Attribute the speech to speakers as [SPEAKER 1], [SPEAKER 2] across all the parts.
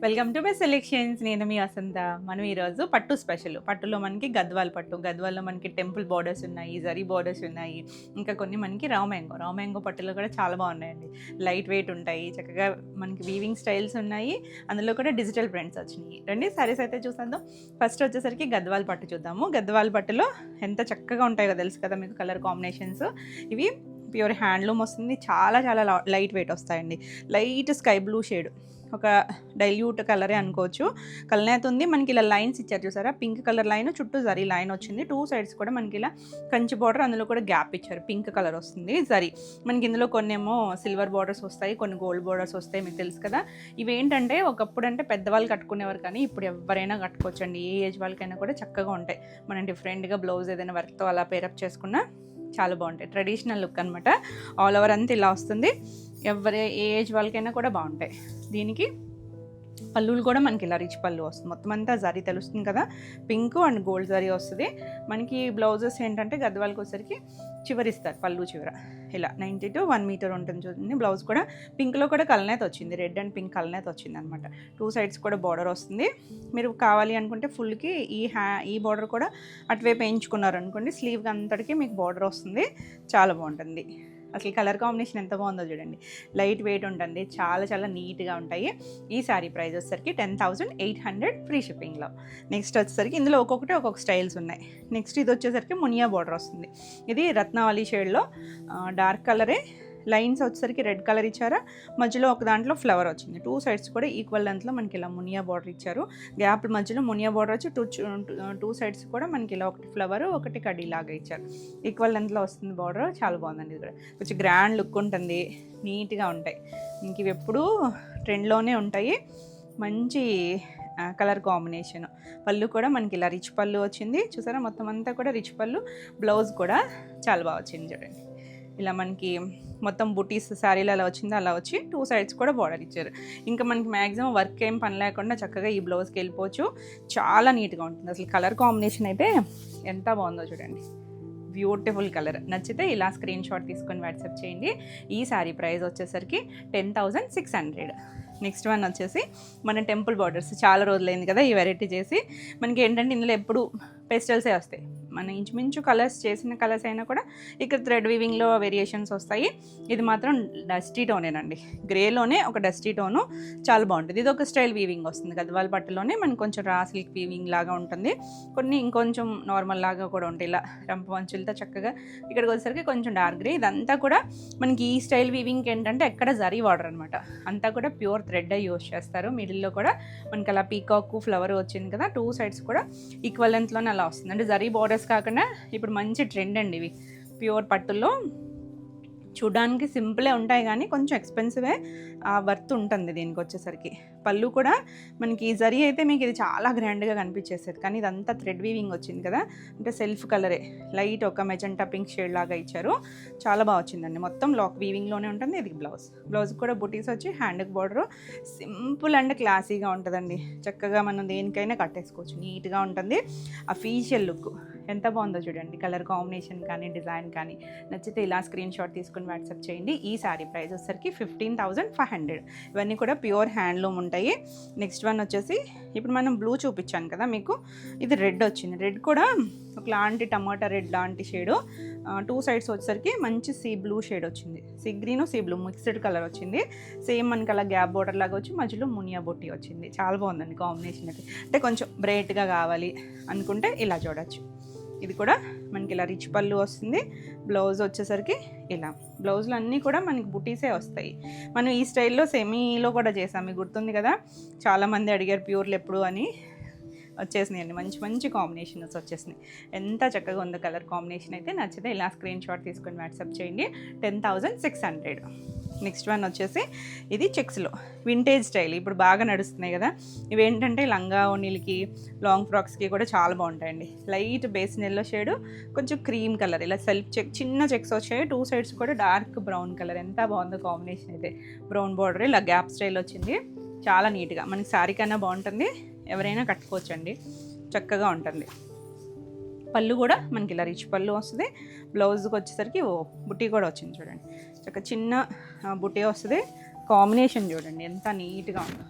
[SPEAKER 1] Welcome to my selections. నేను మీ వసంత. మనం ఈరోజు పట్టు స్పెషల్. పట్టులో మనకి గద్వాల్ పట్టు, గద్వాల్లో మనకి టెంపుల్ బార్డర్స్ ఉన్నాయి, జరీ బార్డర్స్ ఉన్నాయి, ఇంకా కొన్ని మనకి రావ్ మ్యాంగో పట్టులో కూడా చాలా బాగున్నాయండి. లైట్ వెయిట్ ఉంటాయి, చక్కగా మనకి వీవింగ్ స్టైల్స్ ఉన్నాయి, అందులో కూడా డిజిటల్ ప్రింట్స్ వచ్చినాయి. రండి సారీస్ అయితే చూసేద్దాం. ఫస్ట్ వచ్చేసరికి గద్వాల్ పట్టు చూద్దాము. గద్వాల్ పట్టులో ఎంత చక్కగా ఉంటాయో తెలుసు కదా మీకు, కలర్ కాంబినేషన్స్. ఇవి ప్యూర్ హ్యాండ్లూమ్ వస్తుంది, చాలా చాలా లైట్ వెయిట్ వస్తాయండి. లైట్ స్కై బ్లూ షేడ్, ఒక డైల్యూట్ కలరే అనుకోవచ్చు. కలనేత ఉంది, మనకి ఇలా లైన్స్ ఇచ్చారు చూసారా, పింక్ కలర్ లైన్, చుట్టూ జరీ లైన్ వచ్చింది. టూ సైడ్స్ కూడా మనకి ఇలా కంచి బార్డర్, అందులో కూడా గ్యాప్ ఇచ్చారు, పింక్ కలర్ వస్తుంది జరీ. మనకి ఇందులో కొన్నేమో సిల్వర్ బార్డర్స్ వస్తాయి, కొన్ని గోల్డ్ బార్డర్స్ వస్తాయి, మీకు తెలుసు కదా. ఇవేంటంటే ఒకప్పుడు అంటే పెద్దవాళ్ళు కట్టుకునేవారు, కానీ ఇప్పుడు ఎవరైనా కట్టుకోవచ్చండి, ఏ ఏజ్ వాళ్ళకైనా కూడా చక్కగా ఉంటాయి. మనం డిఫరెంట్గా బ్లౌజ్ ఏదైనా వర్క్తో అలా పేరప్ చేసుకున్నా చాలా బాగుంటాయి. ట్రెడిషనల్ లుక్ అనమాట. ఆల్ ఓవర్ అంతా ఇలా వస్తుంది, ఎవరి ఏ ఏజ్ వాళ్ళకైనా కూడా బాగుంటాయి. దీనికి పళ్ళులు కూడా మనకి ఇలా రిచ్ పళ్ళు వస్తుంది, మొత్తం అంతా జరీ తెలుస్తుంది కదా, పింక్ అండ్ గోల్డ్ జరీ వస్తుంది. మనకి బ్లౌజెస్ ఏంటంటే గద్వాలకి వచ్చేసరికి చివరిస్తారు, పళ్ళు చివర ఇలా 90 to 1 మీటర్ ఉంటుంది చూడండి. బ్లౌజ్ కూడా పింక్లో కూడా కలనేత వచ్చింది, రెడ్ అండ్ పింక్ కలనేత వచ్చింది అనమాట. టూ సైడ్స్ కూడా బార్డర్ వస్తుంది. మీరు కావాలి అనుకుంటే ఫుల్కి ఈ బార్డర్ కూడా అటువైపు వేయించుకున్నారు అనుకోండి, స్లీవ్కి అంతటికి మీకు బార్డర్ వస్తుంది, చాలా బాగుంటుంది. అసలు కలర్ కాంబినేషన్ ఎంత బాగుందో చూడండి, లైట్ వెయిట్ ఉంటుంది, చాలా చాలా నీట్గా ఉంటాయి. ఈ శారీ ప్రైస్ వచ్చేసరికి 10,800 ఫ్రీ షిప్పింగ్లో. నెక్స్ట్ వచ్చేసరికి ఇందులో ఒక్కొక్కటి ఒక్కొక్క స్టైల్స్ ఉన్నాయి. నెక్స్ట్ ఇది వచ్చేసరికి మునియా బార్డర్ వస్తుంది. ఇది రత్నావళి షేడ్లో డార్క్ కలరే, లైన్స్ వచ్చేసరికి రెడ్ కలర్ ఇచ్చారా, మధ్యలో ఒక దాంట్లో ఫ్లవర్ వచ్చింది. టూ సైడ్స్ కూడా ఈక్వల్ లెంత్లో మనకి ఇలా మునియా బార్డర్ ఇచ్చారు. గ్యాప్ మధ్యలో మునియా బార్డర్ వచ్చి టూ సైడ్స్ కూడా మనకి ఇలా ఒకటి ఫ్లవర్ ఒకటి కడ్డీ లాగా ఇచ్చారు. ఈక్వల్ లెంత్లో వస్తుంది బార్డర్, చాలా బాగుందండి. ఇది కూడా కొంచెం గ్రాండ్ లుక్ ఉంటుంది, నీట్గా ఉంటాయి. ఇంక ఇవి ఎప్పుడూ ట్రెండ్లోనే ఉంటాయి. మంచి కలర్ కాంబినేషన్. పళ్ళు కూడా మనకి ఇలా రిచ్ పళ్ళు వచ్చింది చూసారా, మొత్తం అంతా కూడా రిచ్ పళ్ళు. బ్లౌజ్ కూడా చాలా బాగా వచ్చింది చూడండి, ఇలా మనకి మొత్తం బుటీస్ శారీలు అలా వచ్చిందో అలా వచ్చి టూ సైడ్స్ కూడా బార్డర్ ఇచ్చారు. ఇంకా మనకి మ్యాక్సిమం వర్క్ ఏం పని లేకుండా చక్కగా ఈ బ్లౌజ్కి వెళ్ళిపోవచ్చు, చాలా నీట్గా ఉంటుంది. అసలు కలర్ కాంబినేషన్ అయితే ఎంత బాగుందో చూడండి, బ్యూటిఫుల్ కలర్. నచ్చితే ఇలా స్క్రీన్ షాట్ తీసుకొని వాట్సాప్ చేయండి. ఈ శారీ ప్రైస్ వచ్చేసరికి 10,600. నెక్స్ట్ వన్ వచ్చేసి మన టెంపుల్ బార్డర్స్. చాలా రోజులైంది కదా ఈ వెరైటీ చేసి. మనకి ఏంటంటే ఇందులో ఎప్పుడు పెస్టల్సే వస్తాయి, మన ఇంచుమించు కలర్స్ చేసిన కలర్స్ అయినా కూడా ఇక్కడ థ్రెడ్ వీవింగ్లో వేరియేషన్స్ వస్తాయి. ఇది మాత్రం డస్టీ టోనేనండి, గ్రేలోనే ఒక డస్టీ టోను, చాలా బాగుంటుంది. ఇది ఒక స్టైల్ వీవింగ్ వస్తుంది, గద్వాల్ పట్టులోనే మనకి కొంచెం రా సిల్క్ వీవింగ్ లాగా ఉంటుంది, కొన్ని ఇంకొంచెం నార్మల్ లాగా కూడా ఉంటాయి. ఇలా రంప వంచులతో చక్కగా ఇక్కడికి వచ్చేసరికి కొంచెం డార్క్ గ్రే. ఇదంతా కూడా మనకి ఈ స్టైల్ వీవింగ్కి ఏంటంటే ఎక్కడ జరీ వాడర్ అనమాట, అంతా కూడా ప్యూర్ థ్రెడ్ యూస్ చేస్తారు. మిడిల్లో కూడా మనకి అలా పీకాక్ ఫ్లవర్ వచ్చింది కదా, టూ సైడ్స్ కూడా ఈక్వల్ లెంత్లోనే అలా వస్తుంది. అంటే జరీ బార్డర్స్ కాకుండా ఇప్పుడు మంచి ట్రెండ్ అండి ఇవి. ప్యూర్ పట్టులో చూడడానికి సింపులే ఉంటాయి, కానీ కొంచెం ఎక్స్పెన్సివే వర్త్ ఉంటుంది దీనికి వచ్చేసరికి. పళ్ళు కూడా మనకి జరీ అయితే మీకు ఇది చాలా గ్రాండ్గా కనిపించేసేది, కానీ ఇదంతా థ్రెడ్ వీవింగ్ వచ్చింది కదా, అంటే సెల్ఫ్ కలరే, లైట్ ఒక మెజెంటా పింక్ షేడ్ లాగా ఇచ్చారు, చాలా బాగా వచ్చిందండి. మొత్తం లాక్ వీవింగ్లోనే ఉంటుంది. ఇది బ్లౌజ్ కూడా బుటీస్ వచ్చి హ్యాండ్కి బార్డరు, సింపుల్ అండ్ క్లాసీగా ఉంటుందండి. చక్కగా మనం దేనికైనా కట్టేసుకోవచ్చు, నీట్గా ఉంటుంది. అఫీషియల్ లుక్ ఎంత బాగుందో చూడండి, కలర్ కాంబినేషన్ కానీ డిజైన్ కానీ. నచ్చితే ఇలా స్క్రీన్ షాట్ తీసుకుని వాట్సాప్ చేయండి. ఈ శారీ ప్రైస్ వచ్చేసరికి 15,500. ఇవన్నీ కూడా ప్యూర్ హ్యాండ్లూమ్ ఉంటాయి. నెక్స్ట్ వన్ వచ్చేసి ఇప్పుడు మనం బ్లూ చూపించాను కదా మీకు, ఇది రెడ్ వచ్చింది. రెడ్ కూడా ఒకలాంటి టమాటా రెడ్ లాంటి షేడు, టూ సైడ్స్ వచ్చేసరికి మంచి సీ బ్లూ షేడ్ వచ్చింది, sea green sea blue mixed colour వచ్చింది. సేమ్ మనకి అలా గ్యాప్ బోర్డర్ లాగా వచ్చి మధ్యలో మునియా బొట్టి వచ్చింది, చాలా బాగుందండి కాంబినేషన్ అయితే. అంటే కొంచెం బ్రైట్గా కావాలి అనుకుంటే ఇలా చూడొచ్చు. ఇది కూడా మనకి ఇలా రిచ్ పళ్ళు వస్తుంది. బ్లౌజ్ వచ్చేసరికి ఇలా, బ్లౌజులు అన్నీ కూడా మనకి బుటీసే వస్తాయి. మనం ఈ స్టైల్లో సెమీలో కూడా చేసాం, మీకు గుర్తుంది కదా, చాలామంది అడిగారు ప్యూర్లు ఎప్పుడు అని. వచ్చేసినాయండి మంచి మంచి కాంబినేషన్స్ వచ్చేసినాయి. ఎంత చక్కగా ఉందో కలర్ కాంబినేషన్ అయితే. నచ్చితే ఇలా స్క్రీన్ షాట్ తీసుకొని వాట్సాప్ చేయండి. 10,600. నెక్స్ట్ వన్ వచ్చేసి ఇది చెక్స్లో వింటేజ్ స్టైల్, ఇప్పుడు బాగా నడుస్తున్నాయి కదా. ఇవేంటంటే లంగా ఓణీలకి లాంగ్ ఫ్రాక్స్కి కూడా చాలా బాగుంటాయండి. లైట్ బేస్ ఎల్లో షేడు, కొంచెం క్రీమ్ కలర్, ఇలా సెల్ఫ్ చెక్ చిన్న చెక్స్ వచ్చాయి. టూ సైడ్స్ కూడా డార్క్ బ్రౌన్ కలర్, ఎంత బాగుందో కాంబినేషన్ అయితే. బ్రౌన్ బార్డర్ ఇలా గ్యాప్ స్టైల్ వచ్చింది, చాలా నీట్గా మనకి శారీ కన్నా బాగుంటుంది, ఎవరైనా కట్టుకోవచ్చండి, చక్కగా ఉంటుంది. పళ్ళు కూడా మనకి ఇలా రిచ్ పళ్ళు వస్తుంది. బ్లౌజ్కి వచ్చేసరికి బుట్టి కూడా వచ్చింది చూడండి, చక్క చిన్న బుట్టి వస్తుంది. కాంబినేషన్ చూడండి ఎంత నీట్గా ఉందో,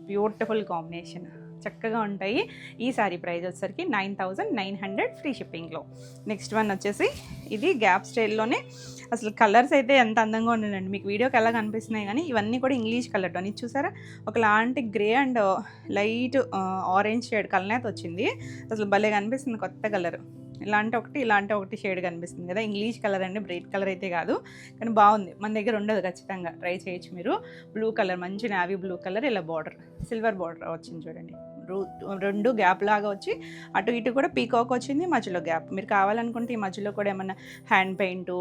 [SPEAKER 1] బ్యూటిఫుల్ కాంబినేషన్, చక్కగా ఉంటాయి. ఈ సారీ ప్రైస్ వచ్చేసరికి 9900 ఫ్రీ షిప్పింగ్లో. నెక్స్ట్ వన్ వచ్చేసి ఇది గ్యాప్ స్టైల్లోనే, అసలు కలర్స్ అయితే ఎంత అందంగా ఉన్నాయండి, మీకు వీడియోకి ఎలా కనిపిస్తున్నాయి కానీ ఇవన్నీ కూడా ఇంగ్లీష్ కలర్ టోన్. ఇది చూసారా, ఒకలాంటి grey and light orange shade colour వచ్చింది. అసలు భలే కనిపిస్తుంది, కొత్త కలర్. ఇలాంటి ఒకటి షేడ్ కనిపిస్తుంది కదా, ఇంగ్లీష్ కలర్ అండి, బ్రైట్ కలర్ అయితే కాదు, కానీ బాగుంది. మన దగ్గర ఉండదు, ఖచ్చితంగా ట్రై చేయొచ్చు మీరు. బ్లూ కలర్, మంచి నావీ బ్లూ కలర్, ఇలా బార్డర్ సిల్వర్ బార్డర్ వచ్చింది చూడండి. రెండు గ్యాప్ లాగా వచ్చి అటు ఇటు కూడా పీకాక్ వచ్చింది, మధ్యలో గ్యాప్. మీరు కావాలనుకుంటే ఈ మధ్యలో కూడా ఏమన్నా హ్యాండ్ పెయింట్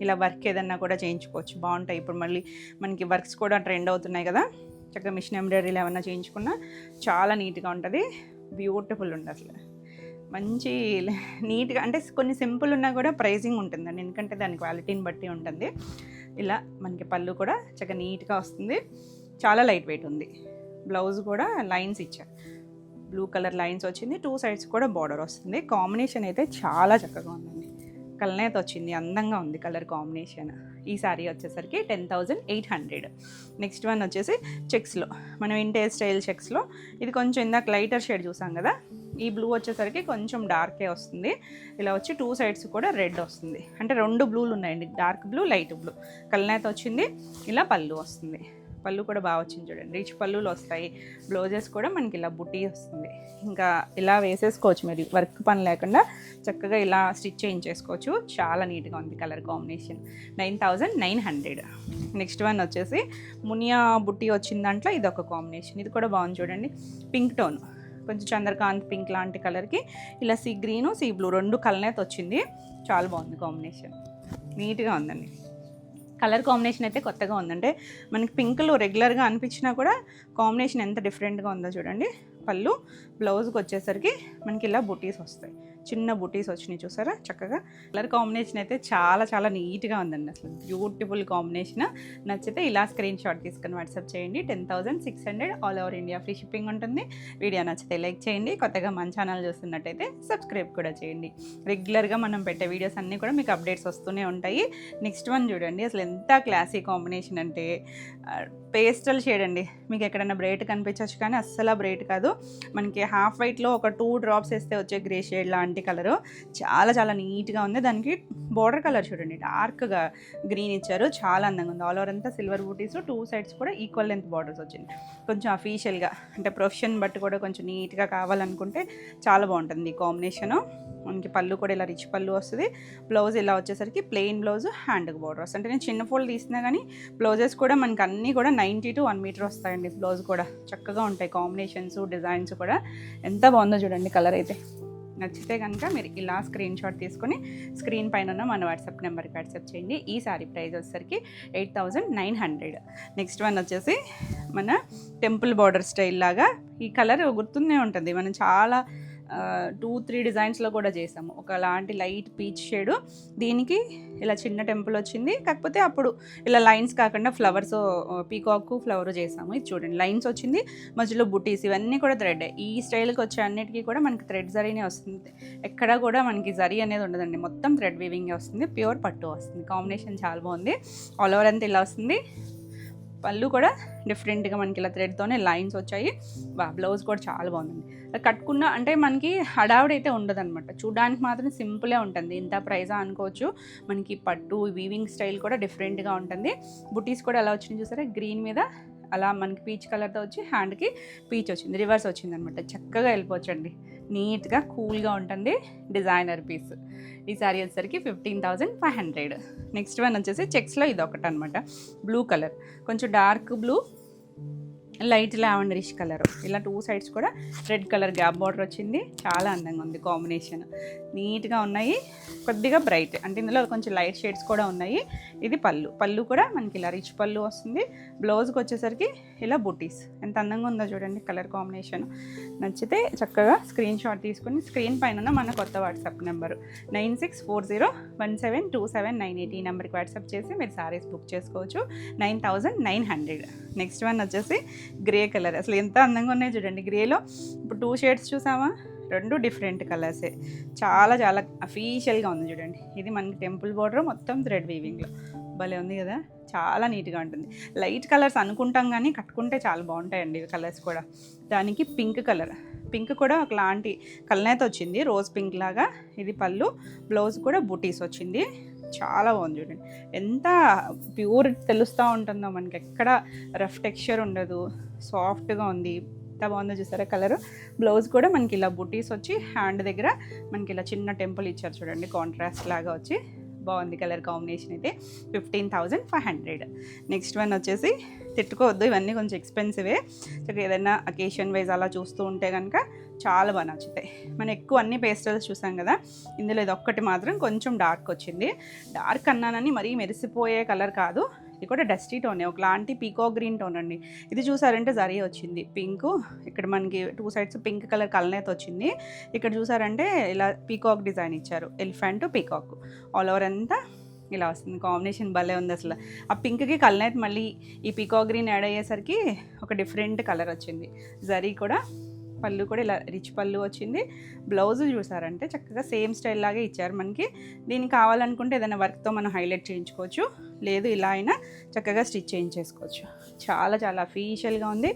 [SPEAKER 1] ఇలా వర్క్ ఏదన్నా కూడా చేయించుకోవచ్చు, బాగుంటాయి. ఇప్పుడు మళ్ళీ మనకి వర్క్స్ కూడా ట్రెండ్ అవుతున్నాయి కదా, చక్కగా మిషన్ ఎంబ్రాయిడరీలు ఏమన్నా చేయించుకున్నా చాలా నీట్గా ఉంటుంది, బ్యూటిఫుల్ ఉంటుంది. అసలు మంచి నీట్గా, అంటే కొన్ని సింపుల్ ఉన్నా కూడా ప్రైజింగ్ ఉంటుందండి, ఎందుకంటే దాని క్వాలిటీని బట్టి ఉంటుంది. ఇలా మనకి పళ్ళు కూడా చక్కగా నీట్గా వస్తుంది, చాలా లైట్ వెయిట్ ఉంది. బ్లౌజ్ కూడా లైన్స్ ఇచ్చారు, బ్లూ కలర్ లైన్స్ వచ్చింది, 2 సైడ్స్ కూడా బార్డర్ వస్తుంది. కాంబినేషన్ అయితే చాలా చక్కగా ఉందండి, కలనేత వచ్చింది, అందంగా ఉంది కలర్ కాంబినేషన్. ఈ సారీ వచ్చేసరికి 10800. నెక్స్ట్ వన్ వచ్చేసి చెక్స్లో, మనం ఇంటే స్టైల్ చెక్స్లో, ఇది కొంచెం ఇందాక లైటర్ షేడ్ చూసాం కదా, ఈ బ్లూ వచ్చేసరికి కొంచెం డార్కే వస్తుంది. ఇలా వచ్చి 2 సైడ్స్ కూడా రెడ్ వస్తుంది, అంటే 2 బ్లూలు ఉన్నాయండి, డార్క్ బ్లూ లైట్ బ్లూ. కలనేత వచ్చింది, ఇలా పళ్ళు వస్తుంది. పళ్ళు కూడా బాగా వచ్చింది చూడండి, రిచ్ పళ్ళులు వస్తాయి. బ్లౌజెస్ కూడా మనకి ఇలా బుట్టి వస్తుంది. ఇంకా ఇలా వేసేసుకోవచ్చు మీరు, వర్క్ పని లేకుండా చక్కగా ఇలా స్టిచ్ చేయించేసుకోవచ్చు. చాలా నీట్గా ఉంది కలర్ కాంబినేషన్. 9900. నెక్స్ట్ వన్ వచ్చేసి మునియా బుట్టి వచ్చిన దాంట్లో ఇది ఒక కాంబినేషన్, ఇది కూడా బాగుంది చూడండి. పింక్ టోన్, కొంచెం చంద్రకాంత్ పింక్ లాంటి కలర్కి ఇలా సీ గ్రీను సీ బ్లూ 2 కలనేత వచ్చింది, చాలా బాగుంది కాంబినేషన్, నీట్గా ఉందండి. కలర్ కాంబినేషన్ అయితే కొత్తగా ఉందంటే, మనకి పింక్లో రెగ్యులర్గా అనిపించినా కూడా కాంబినేషన్ ఎంత డిఫరెంట్గా ఉందో చూడండి. పళ్ళు, బ్లౌజ్కి వచ్చేసరికి మనకి ఇలా బుటీస్ వస్తాయి, చిన్న బుటీస్ వచ్చినాయి చూసారా చక్కగా. కలర్ కాంబినేషన్ అయితే చాలా చాలా నీట్గా ఉందండి, అసలు బ్యూటిఫుల్ కాంబినేషన్. నచ్చితే ఇలా స్క్రీన్ షాట్ తీసుకొని వాట్సాప్ చేయండి. 10600 all over India free shipping ఉంటుంది. వీడియో నచ్చితే లైక్ చేయండి, కొత్తగా మన ఛానల్ చూస్తున్నట్టయితే సబ్స్క్రైబ్ కూడా చేయండి. రెగ్యులర్గా మనం పెట్టే వీడియోస్ అన్నీ కూడా మీకు అప్డేట్స్ వస్తూనే ఉంటాయి. నెక్స్ట్ వన్ చూడండి, అసలు ఎంత క్లాసీ కాంబినేషన్ అంటే పేస్టల్ షేడ్ అండి. మీకు ఎక్కడైనా బ్రైట్ కనిపించవచ్చు కానీ అస్సలు బ్రైట్ కాదు, మనకి హాఫ్ వైట్లో ఒక 2 డ్రాప్స్ వేస్తే వచ్చే గ్రే షేడ్ లాంటి కలరు, చాలా చాలా నీట్గా ఉంది. దానికి బార్డర్ కలర్ చూడండి, డార్క్గా గ్రీన్ ఇచ్చారు, చాలా అందంగా ఉంది. ఆల్ ఓవర్ అంతా సిల్వర్ బూటీస్, 2 సైడ్స్ కూడా ఈక్వల్ లెంత్ బార్డర్స్ వచ్చింది. కొంచెం అఫీషియల్గా, అంటే ప్రొఫెషన్ బట్టి కూడా కొంచెం నీట్గా కావాలనుకుంటే చాలా బాగుంటుంది ఈ కాంబినేషను. మనకి పళ్ళు కూడా ఇలా రిచ్ పళ్ళు వస్తుంది. బ్లౌజ్ ఇలా వచ్చేసరికి ప్లెయిన్ బ్లౌజ్, హ్యాండ్కి బార్డర్ వస్తుంది. అంటే నేను చిన్న ఫోల్డ్ తీసినా కానీ బ్లౌజెస్ కూడా మనకి అన్నీ కూడా 90 to 1 మీటర్ వస్తాయండి. బ్లౌజ్ కూడా చక్కగా ఉంటాయి, కాంబినేషన్స్ డిజైన్స్ కూడా ఎంత బాగుందో చూడండి. కలర్ అయితే నచ్చితే కనుక మీరు ఇలా స్క్రీన్ షాట్ తీసుకొని స్క్రీన్ పైన ఉన్న మన వాట్సాప్ నెంబర్కి వాట్సాప్ చేయండి. ఈ సారీ ప్రైస్ వచ్చేసరికి 8900. నెక్స్ట్ వన్ వచ్చేసి మన టెంపుల్ బార్డర్ స్టైల్ లాగా, ఈ కలర్ గుర్తుందే ఉంటుంది, మనం చాలా 2-3 డిజైన్స్లో కూడా చేసాము. ఒకలాంటి లైట్ పీచ్ షేడు, దీనికి ఇలా చిన్న టెంపుల్ వచ్చింది, కాకపోతే అప్పుడు ఇలా లైన్స్ కాకుండా ఫ్లవర్స్, పీకాక్ ఫ్లవర్ చేసాము. ఇది చూడండి, లైన్స్ వచ్చింది, మధ్యలో బుటీస్, ఇవన్నీ కూడా థ్రెడ్. ఈ స్టైల్కి వచ్చే అన్నిటికీ కూడా మనకి థ్రెడ్ జరీనే వస్తుంది, ఎక్కడ కూడా మనకి జరీ అనేది ఉండదండి, మొత్తం థ్రెడ్ వీవింగ్ వస్తుంది, ప్యూర్ పట్టు వస్తుంది. కాంబినేషన్ చాలా బాగుంది. ఆల్ ఓవర్ అంతా ఇలా వస్తుంది. పళ్ళు కూడా డిఫరెంట్గా మనకి ఇలా థ్రెడ్తోనే లైన్స్ వచ్చాయి. బ్లౌజ్ కూడా చాలా బాగుందండి. కట్టుకున్న అంటే మనకి హడావుడైతే ఉండదన్నమాట, చూడడానికి మాత్రం సింపులే ఉంటుంది. ఇంత ప్రైజా అనుకోవచ్చు. మనకి పట్టు వీవింగ్ స్టైల్ కూడా డిఫరెంట్గా ఉంటుంది. బుటీస్ కూడా ఎలా వచ్చింది చూసారా, గ్రీన్ మీద అలా మనకి పీచ్ కలర్తో వచ్చి హ్యాండ్కి పీచ్ వచ్చింది, రివర్స్ వచ్చింది అనమాట. చక్కగా వెళ్ళిపోవచ్చండి, నీట్గా కూల్గా ఉంటుంది. Designer piece. ఈ సారీ వచ్చేసరికి 15500. నెక్స్ట్ వన్ వచ్చేసి చెక్స్లో ఇది ఒకటి అనమాట, బ్లూ కలర్, కొంచెం dark blue, light lavenderish colour, ఇలా 2 సైడ్స్ కూడా రెడ్ కలర్ గ్యాప్ బార్డర్ వచ్చింది. చాలా అందంగా ఉంది కాంబినేషన్, నీట్గా ఉన్నాయి. కొద్దిగా బ్రైట్, అంటే ఇందులో కొంచెం లైట్ షేడ్స్ కూడా ఉన్నాయి. ఇది పళ్ళు, పళ్ళు కూడా మనకి ఇలా రిచ్ పళ్ళు వస్తుంది. బ్లౌజ్కి వచ్చేసరికి ఇలా బుటీస్, ఎంత అందంగా ఉందో చూడండి కలర్ కాంబినేషన్. నచ్చితే చక్కగా స్క్రీన్ షాట్ తీసుకుని స్క్రీన్ పైన మన కొత్త వాట్సాప్ నెంబరు 9640172798 ఈ నెంబర్కి వాట్సాప్ చేసి మీరు సారీస్ బుక్ చేసుకోవచ్చు. 9900. నెక్స్ట్ వన్ వచ్చేసి గ్రే కలర్, అసలు ఎంత అందంగా ఉన్నాయి చూడండి. గ్రేలో ఇప్పుడు 2 షేడ్స్ చూసామా, 2 డిఫరెంట్ కలర్సే, చాలా చాలా అఫీషియల్గా ఉంది చూడండి. ఇది మనకి టెంపుల్ బార్డర్, మొత్తం థ్రెడ్ వీవింగ్లో భలే ఉంది కదా, చాలా నీట్గా ఉంటుంది. లైట్ కలర్స్ అనుకుంటాం కానీ కట్టుకుంటే చాలా బాగుంటాయండి ఇవి కలర్స్ కూడా. దానికి పింక్ కలర్, పింక్ కూడా ఒకలాంటి కలనేత వచ్చింది, రోజ్ పింక్ లాగా. ఇది పళ్ళు, బ్లౌజ్ కూడా బూటీస్ వచ్చింది. చాలా బాగుంది చూడండి, ఎంత ప్యూర్ తెలుస్తూ ఉంటుందో మనకి, ఎక్కడ రఫ్ టెక్స్చర్ ఉండదు, సాఫ్ట్గా ఉంది. ఎంత బాగుందో చూసారా కలర్. బ్లౌజ్ కూడా మనకి ఇలా బుటీస్ వచ్చి హ్యాండ్ దగ్గర మనకి ఇలా చిన్న టెంపుల్ ఇచ్చారు చూడండి, కాంట్రాస్ట్ లాగా వచ్చి బాగుంది కలర్ కాంబినేషన్. అయితే 15,500. నెక్స్ట్ వన్ వచ్చేసి, తిట్టుకోవద్దు ఇవన్నీ కొంచెం ఎక్స్పెన్సివే, ఏదైనా అకేషన్ వైజ్ అలా చూస్తూ ఉంటే కనుక చాలా బాగా నచ్చుతాయి. మనం ఎక్కువ అన్ని పేస్టల్స్ చూసాం కదా, ఇందులో ఇది ఒక్కటి మాత్రం కొంచెం డార్క్ వచ్చింది. డార్క్ అన్నానని మరీ మెరిసిపోయే కలర్ కాదు, ఇది కూడా డస్టీ టోనే, ఒకలాంటి పీకో గ్రీన్ టోన్ అండి. ఇది చూసారంటే జరీ వచ్చింది పింక్, ఇక్కడ మనకి 2 సైడ్స్ పింక్ కలర్ కలనేత వచ్చింది. ఇక్కడ చూసారంటే ఇలా పీకాక్ డిజైన్ ఇచ్చారు, ఎలిఫెంట్ పీకాక్ ఆల్ ఓవర్ అంతా ఇలా వస్తుంది. కాంబినేషన్ భలే ఉంది అసలు. ఆ పింక్కి కలనేత మళ్ళీ ఈ పీకాక్ గ్రీన్ యాడ్ అయ్యేసరికి ఒక డిఫరెంట్ కలర్ వచ్చింది. జరీ కూడా, పళ్ళు కూడా ఇలా రిచ్ పళ్ళు వచ్చింది. బ్లౌజ్ చూసారంటే చక్కగా సేమ్ స్టైల్ లాగే ఇచ్చారు మనకి. దీనికి కావాలనుకుంటే ఏదైనా వర్క్తో మనం హైలైట్ చేయించుకోవచ్చు, లేదు ఇలా అయినా చక్కగా స్టిచ్ చేయించేసుకోవచ్చు. చాలా చాలా అఫీషియల్గా ఉంది,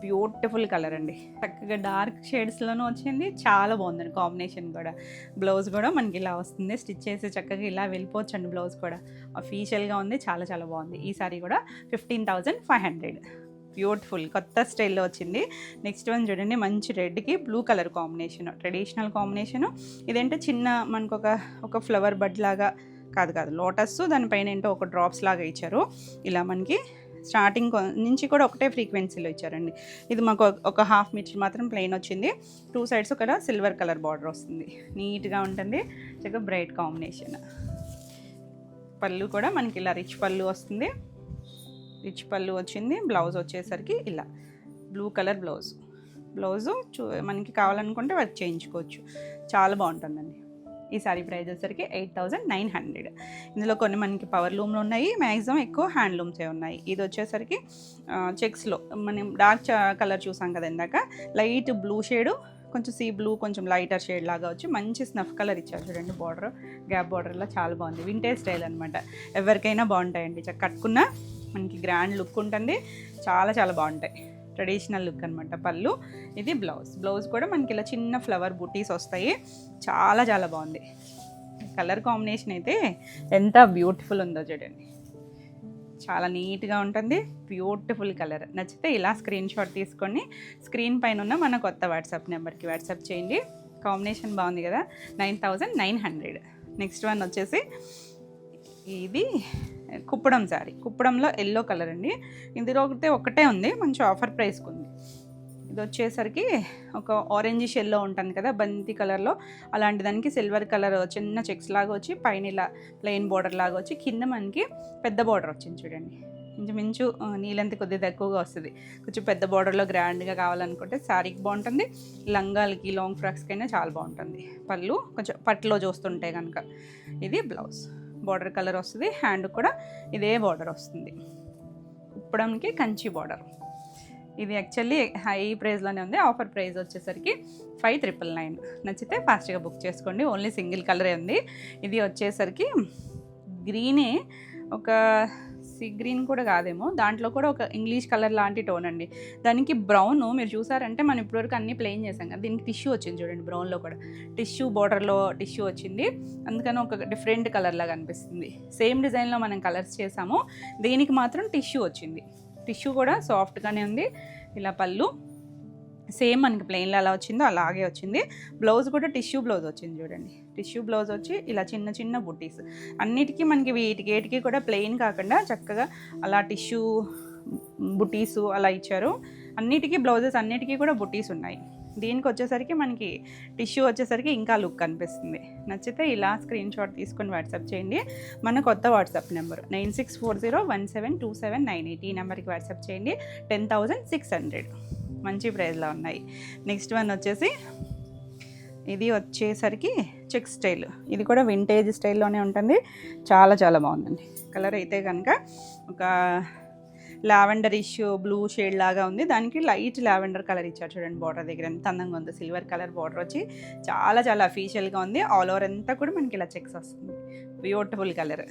[SPEAKER 1] బ్యూటిఫుల్ కలర్ అండి. చక్కగా డార్క్ షేడ్స్లోనూ వచ్చింది, చాలా బాగుందండి కాంబినేషన్ కూడా. బ్లౌజ్ కూడా మనకి ఇలా వస్తుంది, స్టిచ్ చేసి చక్కగా ఇలా వెళ్ళిపోవచ్చు అండి. బ్లౌజ్ కూడా అఫీషియల్గా ఉంది, చాలా చాలా బాగుంది. ఈ సారీ కూడా 15,500. బ్యూటిఫుల్ కొత్త స్టైల్లో వచ్చింది. నెక్స్ట్ వన్ చూడండి, మంచి రెడ్కి blue colour combination, traditional combination. ఇదేంటే చిన్న మనకు ఒక ఫ్లవర్ బడ్ లాగా కాదు లోటస్, దానిపైన ఏంటో ఒక డ్రాప్స్ లాగా ఇచ్చారు. ఇలా మనకి స్టార్టింగ్ నుంచి కూడా ఒకటే ఫ్రీక్వెన్సీలో ఇచ్చారండి. ఇది మాకు ఒక హాఫ్ మీటర్ మాత్రం ప్లెయిన్ వచ్చింది, 2 సైడ్స్ ఒక సిల్వర్ కలర్ బార్డర్ వస్తుంది, నీట్గా ఉంటుంది, చక్కగా బ్రైట్ కాంబినేషన్. పళ్ళు కూడా మనకి ఇలా రిచ్ పళ్ళు వస్తుంది, రిచ్ పళ్ళు వచ్చింది. బ్లౌజ్ వచ్చేసరికి ఇలా బ్లూ కలర్ బ్లౌజు మనకి కావాలనుకుంటే వర్క్ చేయించుకోవచ్చు, చాలా బాగుంటుందండి. ఈ సారీ ప్రైస్ వచ్చేసరికి 8,900. ఇందులో కొన్ని మనకి పవర్ లూమ్లు ఉన్నాయి, మ్యాక్సిమం ఎక్కువ హ్యాండ్లూమ్సే ఉన్నాయి. ఇది వచ్చేసరికి చెక్స్లో మనం డార్క్ కలర్ చూసాం కదా ఇందాక, లైట్ బ్లూ షేడు, కొంచెం సీ బ్లూ, కొంచెం లైటర్ షేడ్ లాగా వచ్చి మంచి స్నఫ్ కలర్ ఇచ్చారు చూడండి. బార్డర్ గ్యాప్ బార్డర్లో చాలా బాగుంది, వింటేజ్ స్టైల్ అనమాట. ఎవరికైనా బాగుంటాయండి, కట్టుకున్న మనకి గ్రాండ్ లుక్ ఉంటుంది, చాలా చాలా బాగుంటాయి. ట్రెడిషనల్ లుక్ అనమాట. పళ్ళు, ఇది బ్లౌజ్ కూడా మనకి ఇలా చిన్న ఫ్లవర్ బూటీస్ వస్తాయి, చాలా చాలా బాగుంది. కలర్ కాంబినేషన్ అయితే ఎంత బ్యూటిఫుల్ ఉందో చూడండి, చాలా నీట్గా ఉంటుంది, బ్యూటిఫుల్ కలర్. నచ్చితే ఇలా స్క్రీన్ షాట్ తీసుకొని స్క్రీన్ పైన ఉన్న మన కొత్త వాట్సాప్ నెంబర్కి వాట్సాప్ చేయండి. కాంబినేషన్ బాగుంది కదా, 9,900. నెక్స్ట్ వన్ వచ్చేసి ఇది కుప్పడం శారీ, కుప్పడంలో ఎల్లో కలర్ అండి. ఇందులో ఒకటే ఉంది, మంచి ఆఫర్ ప్రైస్కి ఉంది. ఇది వచ్చేసరికి ఒక ఆరెంజ్ షెల్లో ఉంటుంది కదా బంతి కలర్లో, అలాంటి దానికి సిల్వర్ కలర్ చిన్న చెక్స్ లాగా వచ్చి పైన ఇలా ప్లెయిన్ బార్డర్ లాగా వచ్చి కింద మనకి పెద్ద బార్డర్ వచ్చింది చూడండి. ఇంచుమించు నీళ్ళంత కొద్దిగా తక్కువగా వస్తుంది. కొంచెం పెద్ద బార్డర్లో గ్రాండ్గా కావాలనుకుంటే శారీకి బాగుంటుంది, లంగాలకి లాంగ్ ఫ్రాక్స్కి అయినా చాలా బాగుంటుంది. పళ్ళు కొంచెం పట్టులో చూస్తుంటే కనుక. ఇది బ్లౌజ్, బార్డర్ కలర్ వస్తుంది, హ్యాండ్ కూడా ఇదే బార్డర్ వస్తుంది. కుప్పడంకి కంచి బార్డర్. ఇది యాక్చువల్లీ హై ప్రైస్లోనే ఉంది, ఆఫర్ ప్రైస్ వచ్చేసరికి 5,999. నచ్చితే ఫాస్ట్గా బుక్ చేసుకోండి, ఓన్లీ సింగిల్ కలరే ఉంది. ఇది వచ్చేసరికి గ్రీనే, ఒక సీ గ్రీన్ కూడా కాదేమో, దాంట్లో కూడా ఒక ఇంగ్లీష్ కలర్ లాంటి టోన్ అండి. దానికి బ్రౌన్ మీరు చూసారంటే మనం ఇప్పటివరకు అన్నీ ప్లెయిన్ చేసాం కదా, దీనికి టిష్యూ వచ్చింది చూడండి, బ్రౌన్లో కూడా టిష్యూ బార్డర్లో టిష్యూ వచ్చింది, అందుకని ఒక డిఫరెంట్ కలర్ లాగా అనిపిస్తుంది. సేమ్ డిజైన్లో మనం కలర్స్ చేసాము, దీనికి మాత్రం టిష్యూ వచ్చింది. టిష్యూ కూడా సాఫ్ట్గానే ఉంది. ఇలా పళ్ళు సేమ్ మనకి ప్లెయిన్లో ఎలా వచ్చిందో అలాగే వచ్చింది. బ్లౌజ్ కూడా టిష్యూ బ్లౌజ్ వచ్చింది చూడండి, టిష్యూ బ్లౌజ్ వచ్చి ఇలా చిన్న చిన్న బుట్టీస్. అన్నిటికీ మనకి వీటికి కూడా ప్లెయిన్ కాకుండా చక్కగా అలా టిష్యూ బుట్టీసు అలా ఇచ్చారు. అన్నిటికీ బ్లౌజెస్ అన్నిటికీ కూడా బుట్టీస్ ఉన్నాయి. దీనికి వచ్చేసరికి మనకి టిష్యూ వచ్చేసరికి ఇంకా లుక్ అనిపిస్తుంది. నచ్చితే ఇలా స్క్రీన్ షాట్ తీసుకొని వాట్సాప్ చేయండి. మన కొత్త వాట్సాప్ నెంబర్ 9640172798. ఈ నెంబర్కి వాట్సాప్ చేయండి. 10,600 మంచి ప్రైస్లో ఉన్నాయి. నెక్స్ట్ వన్ వచ్చేసి ఇది వచ్చేసరికి చెక్ స్టైల్, ఇది కూడా వింటేజ్ స్టైల్లోనే ఉంటుంది, చాలా చాలా బాగుందండి. కలర్ అయితే కనుక ఒక లావెండరిష్ బ్లూ షేడ్ లాగా ఉంది, దానికి లైట్ లావెండర్ కలర్ ఇచ్చారు చూడండి. బార్డర్ దగ్గర ఎంత అందంగా ఉంది, సిల్వర్ కలర్ బార్డర్ వచ్చి చాలా చాలా అఫీషియల్గా ఉంది. ఆల్ ఓవర్ అంతా కూడా మనకి ఇలా చెక్స్ వస్తుంది, బ్యూటిఫుల్ కలర్,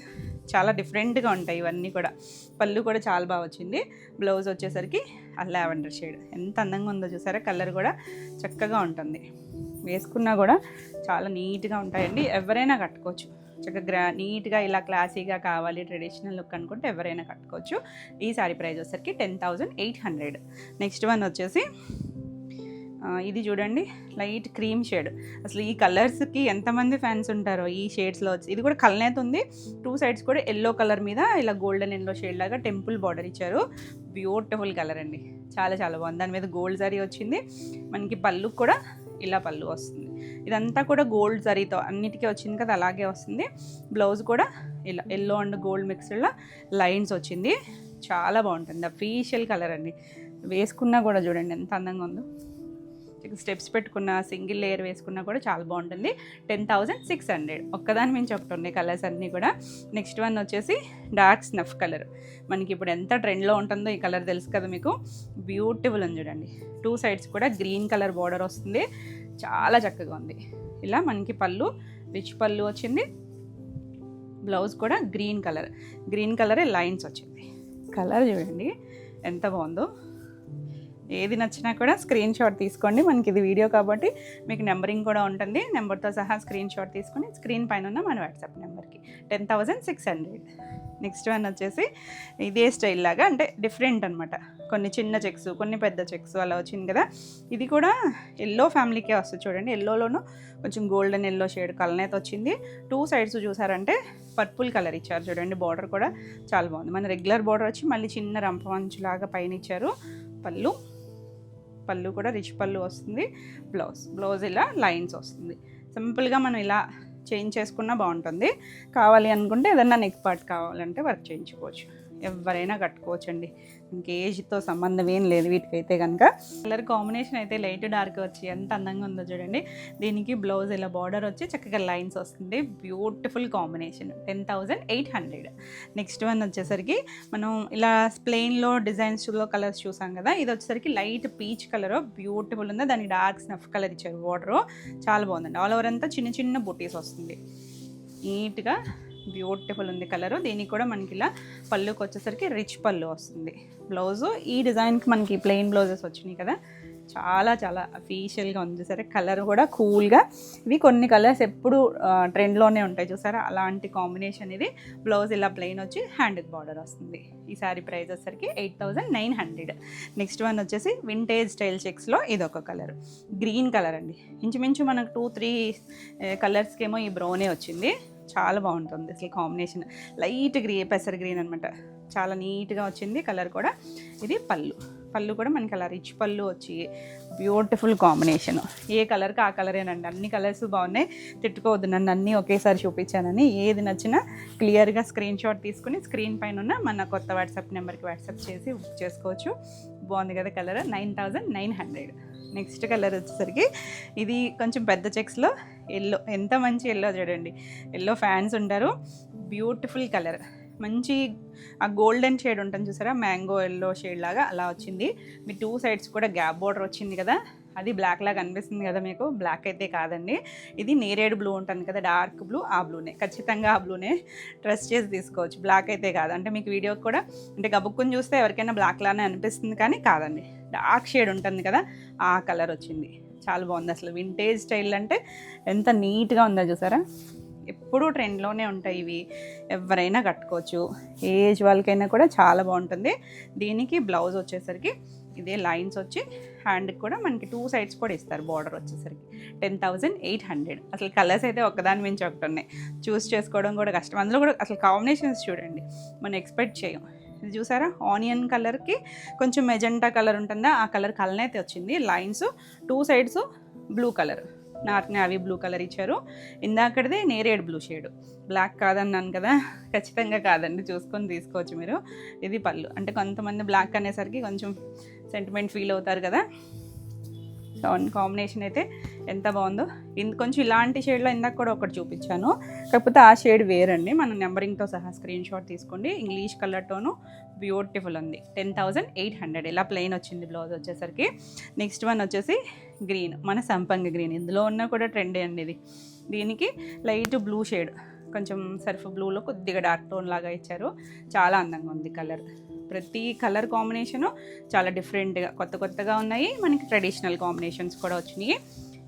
[SPEAKER 1] చాలా డిఫరెంట్గా ఉంటాయి ఇవన్నీ కూడా. పళ్ళు కూడా చాలా బాగా వచ్చింది. బ్లౌజ్ వచ్చేసరికి ఆ లావెండర్ షేడ్ ఎంత అందంగా ఉందో చూసారా. కలర్ కూడా చక్కగా ఉంటుంది, వేసుకున్నా కూడా చాలా నీట్గా ఉంటాయండి. ఎవరైనా కట్టుకోవచ్చు చక్కగా నీట్గా, ఇలా క్లాసీగా కావాలి ట్రెడిషనల్ లుక్ అనుకుంటే ఎవరైనా కట్టుకోవచ్చు. ఈ సారీ ప్రైస్ వచ్చేసరికి 10,800. నెక్స్ట్ వన్ వచ్చేసి ఇది చూడండి, లైట్ క్రీమ్ షేడ్. అసలు ఈ కలర్స్కి ఎంతమంది ఫ్యాన్స్ ఉంటారో ఈ షేడ్స్లో వచ్చి. ఇది కూడా కలనేత ఉంది, 2 సైడ్స్ కూడా ఎల్లో కలర్ మీద ఇలా గోల్డెన్ ఎల్లో షేడ్ లాగా టెంపుల్ బార్డర్ ఇచ్చారు. బ్యూటిఫుల్ కలర్ అండి, చాలా చాలా బాగుంది. దాని మీద గోల్డ్ జరీ వచ్చింది. మనకి పళ్ళు కూడా ఇలా పళ్ళు వస్తుంది. ఇదంతా కూడా గోల్డ్ జరీతో అన్నిటికీ వచ్చింది కదా, అలాగే వస్తుంది. బ్లౌజ్ కూడా ఇలా ఎల్లో అండ్ గోల్డ్ మిక్స్డ్లో లైన్స్ వచ్చింది. చాలా బాగుంటుంది, అఫీషియల్ కలర్ అండి. వేసుకున్నా కూడా చూడండి ఎంత అందంగా ఉందో. స్టెప్స్ పెట్టుకున్న, సింగిల్ లేయర్ వేసుకున్నా కూడా చాలా బాగుంటుంది. 10,600. ఒక్కదాని మించి ఒకటి ఉన్నాయి కలర్స్ అన్నీ కూడా. నెక్స్ట్ వన్ వచ్చేసి డార్క్ స్నఫ్ కలర్. మనకి ఇప్పుడు ఎంత ట్రెండ్లో ఉంటుందో ఈ కలర్ తెలుసు కదా మీకు. బ్యూటిఫుల్ ఉంది చూడండి. 2 సైడ్స్ కూడా గ్రీన్ కలర్ బార్డర్ వస్తుంది, చాలా చక్కగా ఉంది. ఇలా మనకి పళ్ళు రిచ్ పళ్ళు వచ్చింది. బ్లౌజ్ కూడా గ్రీన్ కలర్ లైన్స్ వచ్చింది. కలర్ చూడండి ఎంత బాగుందో. ఏది నచ్చినా కూడా స్క్రీన్ షాట్ తీసుకోండి. మనకి ఇది వీడియో కాబట్టి మీకు నెంబరింగ్ కూడా ఉంటుంది. నెంబర్తో సహా స్క్రీన్ షాట్ తీసుకొని స్క్రీన్ పైన ఉన్న మన వాట్సాప్ నెంబర్కి. 10,600. నెక్స్ట్ వన్ వచ్చేసి ఇదే స్టైల్ లాగా, అంటే డిఫరెంట్ అనమాట. కొన్ని చిన్న చెక్స్, కొన్ని పెద్ద చెక్స్ అలా వచ్చింది కదా. ఇది కూడా ఎల్లో ఫ్యామిలీకే వస్తుంది చూడండి. ఎల్లోలోనూ కొంచెం గోల్డెన్ ఎల్లో షేడ్ కలనేత వచ్చింది. 2 సైడ్స్ చూసారంటే పర్పుల్ కలర్ ఇచ్చారు చూడండి. బార్డర్ కూడా చాలా బాగుంది. మన రెగ్యులర్ బార్డర్ వచ్చి మళ్ళీ చిన్న రంపవంచులాగా పైన ఇచ్చారు. పళ్ళు కూడా రిచ్ పళ్ళు వస్తుంది. బ్లౌజ్ ఇలా లైన్స్ వస్తుంది. సింపుల్గా మనం ఇలా చేంజ్ చేసుకున్నా బాగుంటుంది. కావాలి అనుకుంటే ఏదన్నా నెక్ పార్ట్ కావాలంటే వర్క్ చేయించుకోవచ్చు. ఎవరైనా కట్టుకోవచ్చండి, ఇంక ఏజ్తో సంబంధం ఏం లేదు వీటికైతే కనుక. కలర్ కాంబినేషన్ అయితే లైట్ డార్క్ వచ్చి ఎంత అందంగా ఉందో చూడండి. దీనికి బ్లౌజ్ ఇలా బార్డర్ వచ్చి చక్కగా లైన్స్ వస్తుంది. Beautiful combination. 10,800. నెక్స్ట్ వన్ వచ్చేసరికి మనం ఇలా ప్లెయిన్లో డిజైన్స్లో కలర్స్ చూసాం కదా. ఇది వచ్చేసరికి లైట్ పీచ్ కలర్, బ్యూటిఫుల్ ఉంది. దానికి డార్క్ స్నఫ్ కలర్ ఇచ్చారు బార్డర్, చాలా బాగుందండి. ఆల్ ఓవర్ అంతా చిన్న చిన్న బుటీస్ వస్తుంది, నీట్గా బ్యూటిఫుల్ ఉంది కలరు. దీనికి కూడా మనకి ఇలా పళ్ళుకి వచ్చేసరికి రిచ్ పళ్ళు వస్తుంది. బ్లౌజు ఈ డిజైన్కి మనకి ప్లెయిన్ బ్లౌజెస్ వచ్చినాయి కదా, చాలా చాలా అఫీషియల్గా ఉంది. సరే కలర్ కూడా కూల్గా. ఇవి కొన్ని కలర్స్ ఎప్పుడు ట్రెండ్లోనే ఉంటాయి చూసారా, అలాంటి కాంబినేషన్ ఇది. బ్లౌజ్ ఇలా ప్లెయిన్ వచ్చి హ్యాండ్కి బార్డర్ వస్తుంది. ఈ సారీ ప్రైస్ వచ్చేసరికి 8,900. నెక్స్ట్ వన్ వచ్చేసి వింటేజ్ స్టైల్ చెక్స్లో ఇదొక కలర్, గ్రీన్ కలర్ అండి. ఇంచుమించు మనకు 2-3 కలర్స్కి ఏమో ఈ బ్రౌనే వచ్చింది. చాలా బాగుంటుంది అసలు కాంబినేషన్. లైట్ పెసర్ గ్రీన్ అనమాట, చాలా నీట్గా వచ్చింది కలర్ కూడా. ఇది పళ్ళు కూడా మనకి అలా రిచ్ పళ్ళు వచ్చి బ్యూటిఫుల్ కాంబినేషన్. ఏ కలర్కి ఆ కలరేనండి, అన్ని కలర్స్ బాగున్నాయి. తిట్టుకోవద్దు నన్ను అన్నీ ఒకేసారి చూపించానని. ఏది నచ్చినా క్లియర్గా స్క్రీన్ షాట్ తీసుకుని స్క్రీన్ పైన ఉన్న మన కొత్త వాట్సాప్ నెంబర్కి వాట్సాప్ చేసి బుక్ చేసుకోవచ్చు. బాగుంది కదా కలర్. 9,900. నెక్స్ట్ కలర్ వచ్చేసరికి ఇది కొంచెం పెద్ద చెక్స్లో ఎల్లో. ఎంత మంచి ఎల్లో చూడండి, ఎల్లో ఫ్యాన్స్ ఉంటారు. బ్యూటిఫుల్ కలర్, మంచి ఆ గోల్డెన్ షేడ్ ఉంటుంది చూసారా, మ్యాంగో ఎల్లో షేడ్ లాగా అలా వచ్చింది. మీ 2 సైడ్స్ కూడా గ్యాప్ బోర్డర్ వచ్చింది కదా, అది బ్లాక్ లాగా అనిపిస్తుంది కదా మీకు. బ్లాక్ అయితే కాదండి, ఇది నేరేడ్ బ్లూ ఉంటుంది కదా, డార్క్ బ్లూ. ఆ బ్లూనే, ఖచ్చితంగా ఆ బ్లూనే ట్రస్ట్ చేసి తీసుకోవచ్చు. బ్లాక్ అయితే కాదు. అంటే మీకు వీడియో కూడా అంటే గబుక్కుని చూస్తే ఎవరికైనా బ్లాక్ లానే అనిపిస్తుంది, కానీ కాదండి. డార్క్ షేడ్ ఉంటుంది కదా, ఆ కలర్ వచ్చింది. చాలా బాగుంది అసలు. వింటేజ్ స్టైల్ అంటే ఎంత నీట్గా ఉందో చూసారా. ఎప్పుడూ ట్రెండ్లోనే ఉంటాయి ఇవి, ఎవరైనా కట్టుకోవచ్చు. ఏజ్ వాళ్ళకైనా కూడా చాలా బాగుంటుంది. దీనికి బ్లౌజ్ వచ్చేసరికి ఇదే లైన్స్ వచ్చి హ్యాండ్కి కూడా మనకి 2 సైడ్స్ కూడా ఇస్తారు. బార్డర్ వచ్చేసరికి 10,800. అసలు కలర్స్ అయితే ఒకదాని మించి ఒకటి ఉన్నాయి, చూస్ చేసుకోవడం కూడా కష్టం. అందులో కూడా అసలు కాంబినేషన్స్ చూడండి, మనం ఎక్స్పెక్ట్ చేయం. ఇది చూసారా, ఆనియన్ కలర్కి కొంచెం మెజెంటా కలర్ ఉంటుందా, ఆ కలర్ కలనైతే వచ్చింది. Lines 2 sides blue colour, north navy blue colour ఇచ్చారు. ఇందాకటిది నేరేడ్ బ్లూ షేడు. బ్లాక్ కాదన్నాను కదా, ఖచ్చితంగా కాదండి, చూసుకొని తీసుకోవచ్చు మీరు. ఇది పళ్ళు. అంటే కొంతమంది బ్లాక్ అనేసరికి కొంచెం సెంటిమెంట్ ఫీల్ అవుతారు కదా. కాంబినేషన్ అయితే ఎంత బాగుందో. కొంచెం ఇలాంటి షేడ్లో ఇందాక కూడా ఒకటి చూపించాను, కాకపోతే ఆ షేడ్ వేరండి. మనం నెంబరింగ్తో సహా స్క్రీన్ షాట్ తీసుకోండి. ఇంగ్లీష్ కలర్తోనూ బ్యూటిఫుల్ ఉంది. 10,800. ఇలా ప్లెయిన్ వచ్చింది బ్లౌజ్ వచ్చేసరికి. నెక్స్ట్ వన్ వచ్చేసి గ్రీన్, మన సంపంగి గ్రీన్. ఇందులో ఉన్న కూడా ట్రెండే అండి ఇది. దీనికి లైట్ బ్లూ షేడ్ కొంచెం సర్ఫ్ బ్లూలో కొద్దిగా డార్క్ టోన్ లాగా ఇచ్చారు. చాలా అందంగా ఉంది కలర్. ప్రతి కలర్ కాంబినేషను చాలా డిఫరెంట్గా కొత్తగా ఉన్నాయి. మనకి ట్రెడిషనల్ కాంబినేషన్స్ కూడా వచ్చినాయి.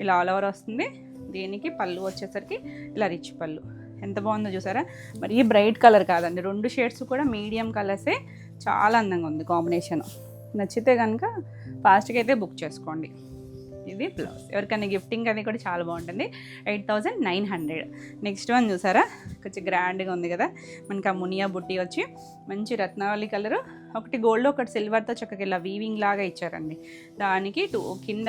[SPEAKER 1] ఇలా ఆల్ ఓవర్ వస్తుంది. దీనికి పళ్ళు వచ్చేసరికి ఇలా రిచ్ పళ్ళు. ఎంత బాగుందో చూసారా. మరి బ్రైట్ కలర్ కాదండి, 2 షేడ్స్ కూడా మీడియం కలర్సే. చాలా అందంగా ఉంది కాంబినేషన్. నచ్చితే కనుక ఫాస్ట్గా అయితే బుక్ చేసుకోండి. ఇది బ్లౌజ్. ఎవరికైనా గిఫ్టింగ్ అది కూడా చాలా బాగుంటుంది. 8900. నెక్స్ట్ వన్ చూసారా, కొంచెం గ్రాండ్గా ఉంది కదా. మనకి ఆ మునియా బుట్టి వచ్చి మంచి రత్నావళి కలరు, ఒకటి గోల్డ్ ఒకటి సిల్వర్తో చక్కగా ఇలా వీవింగ్ లాగా ఇచ్చారండి. దానికి కింద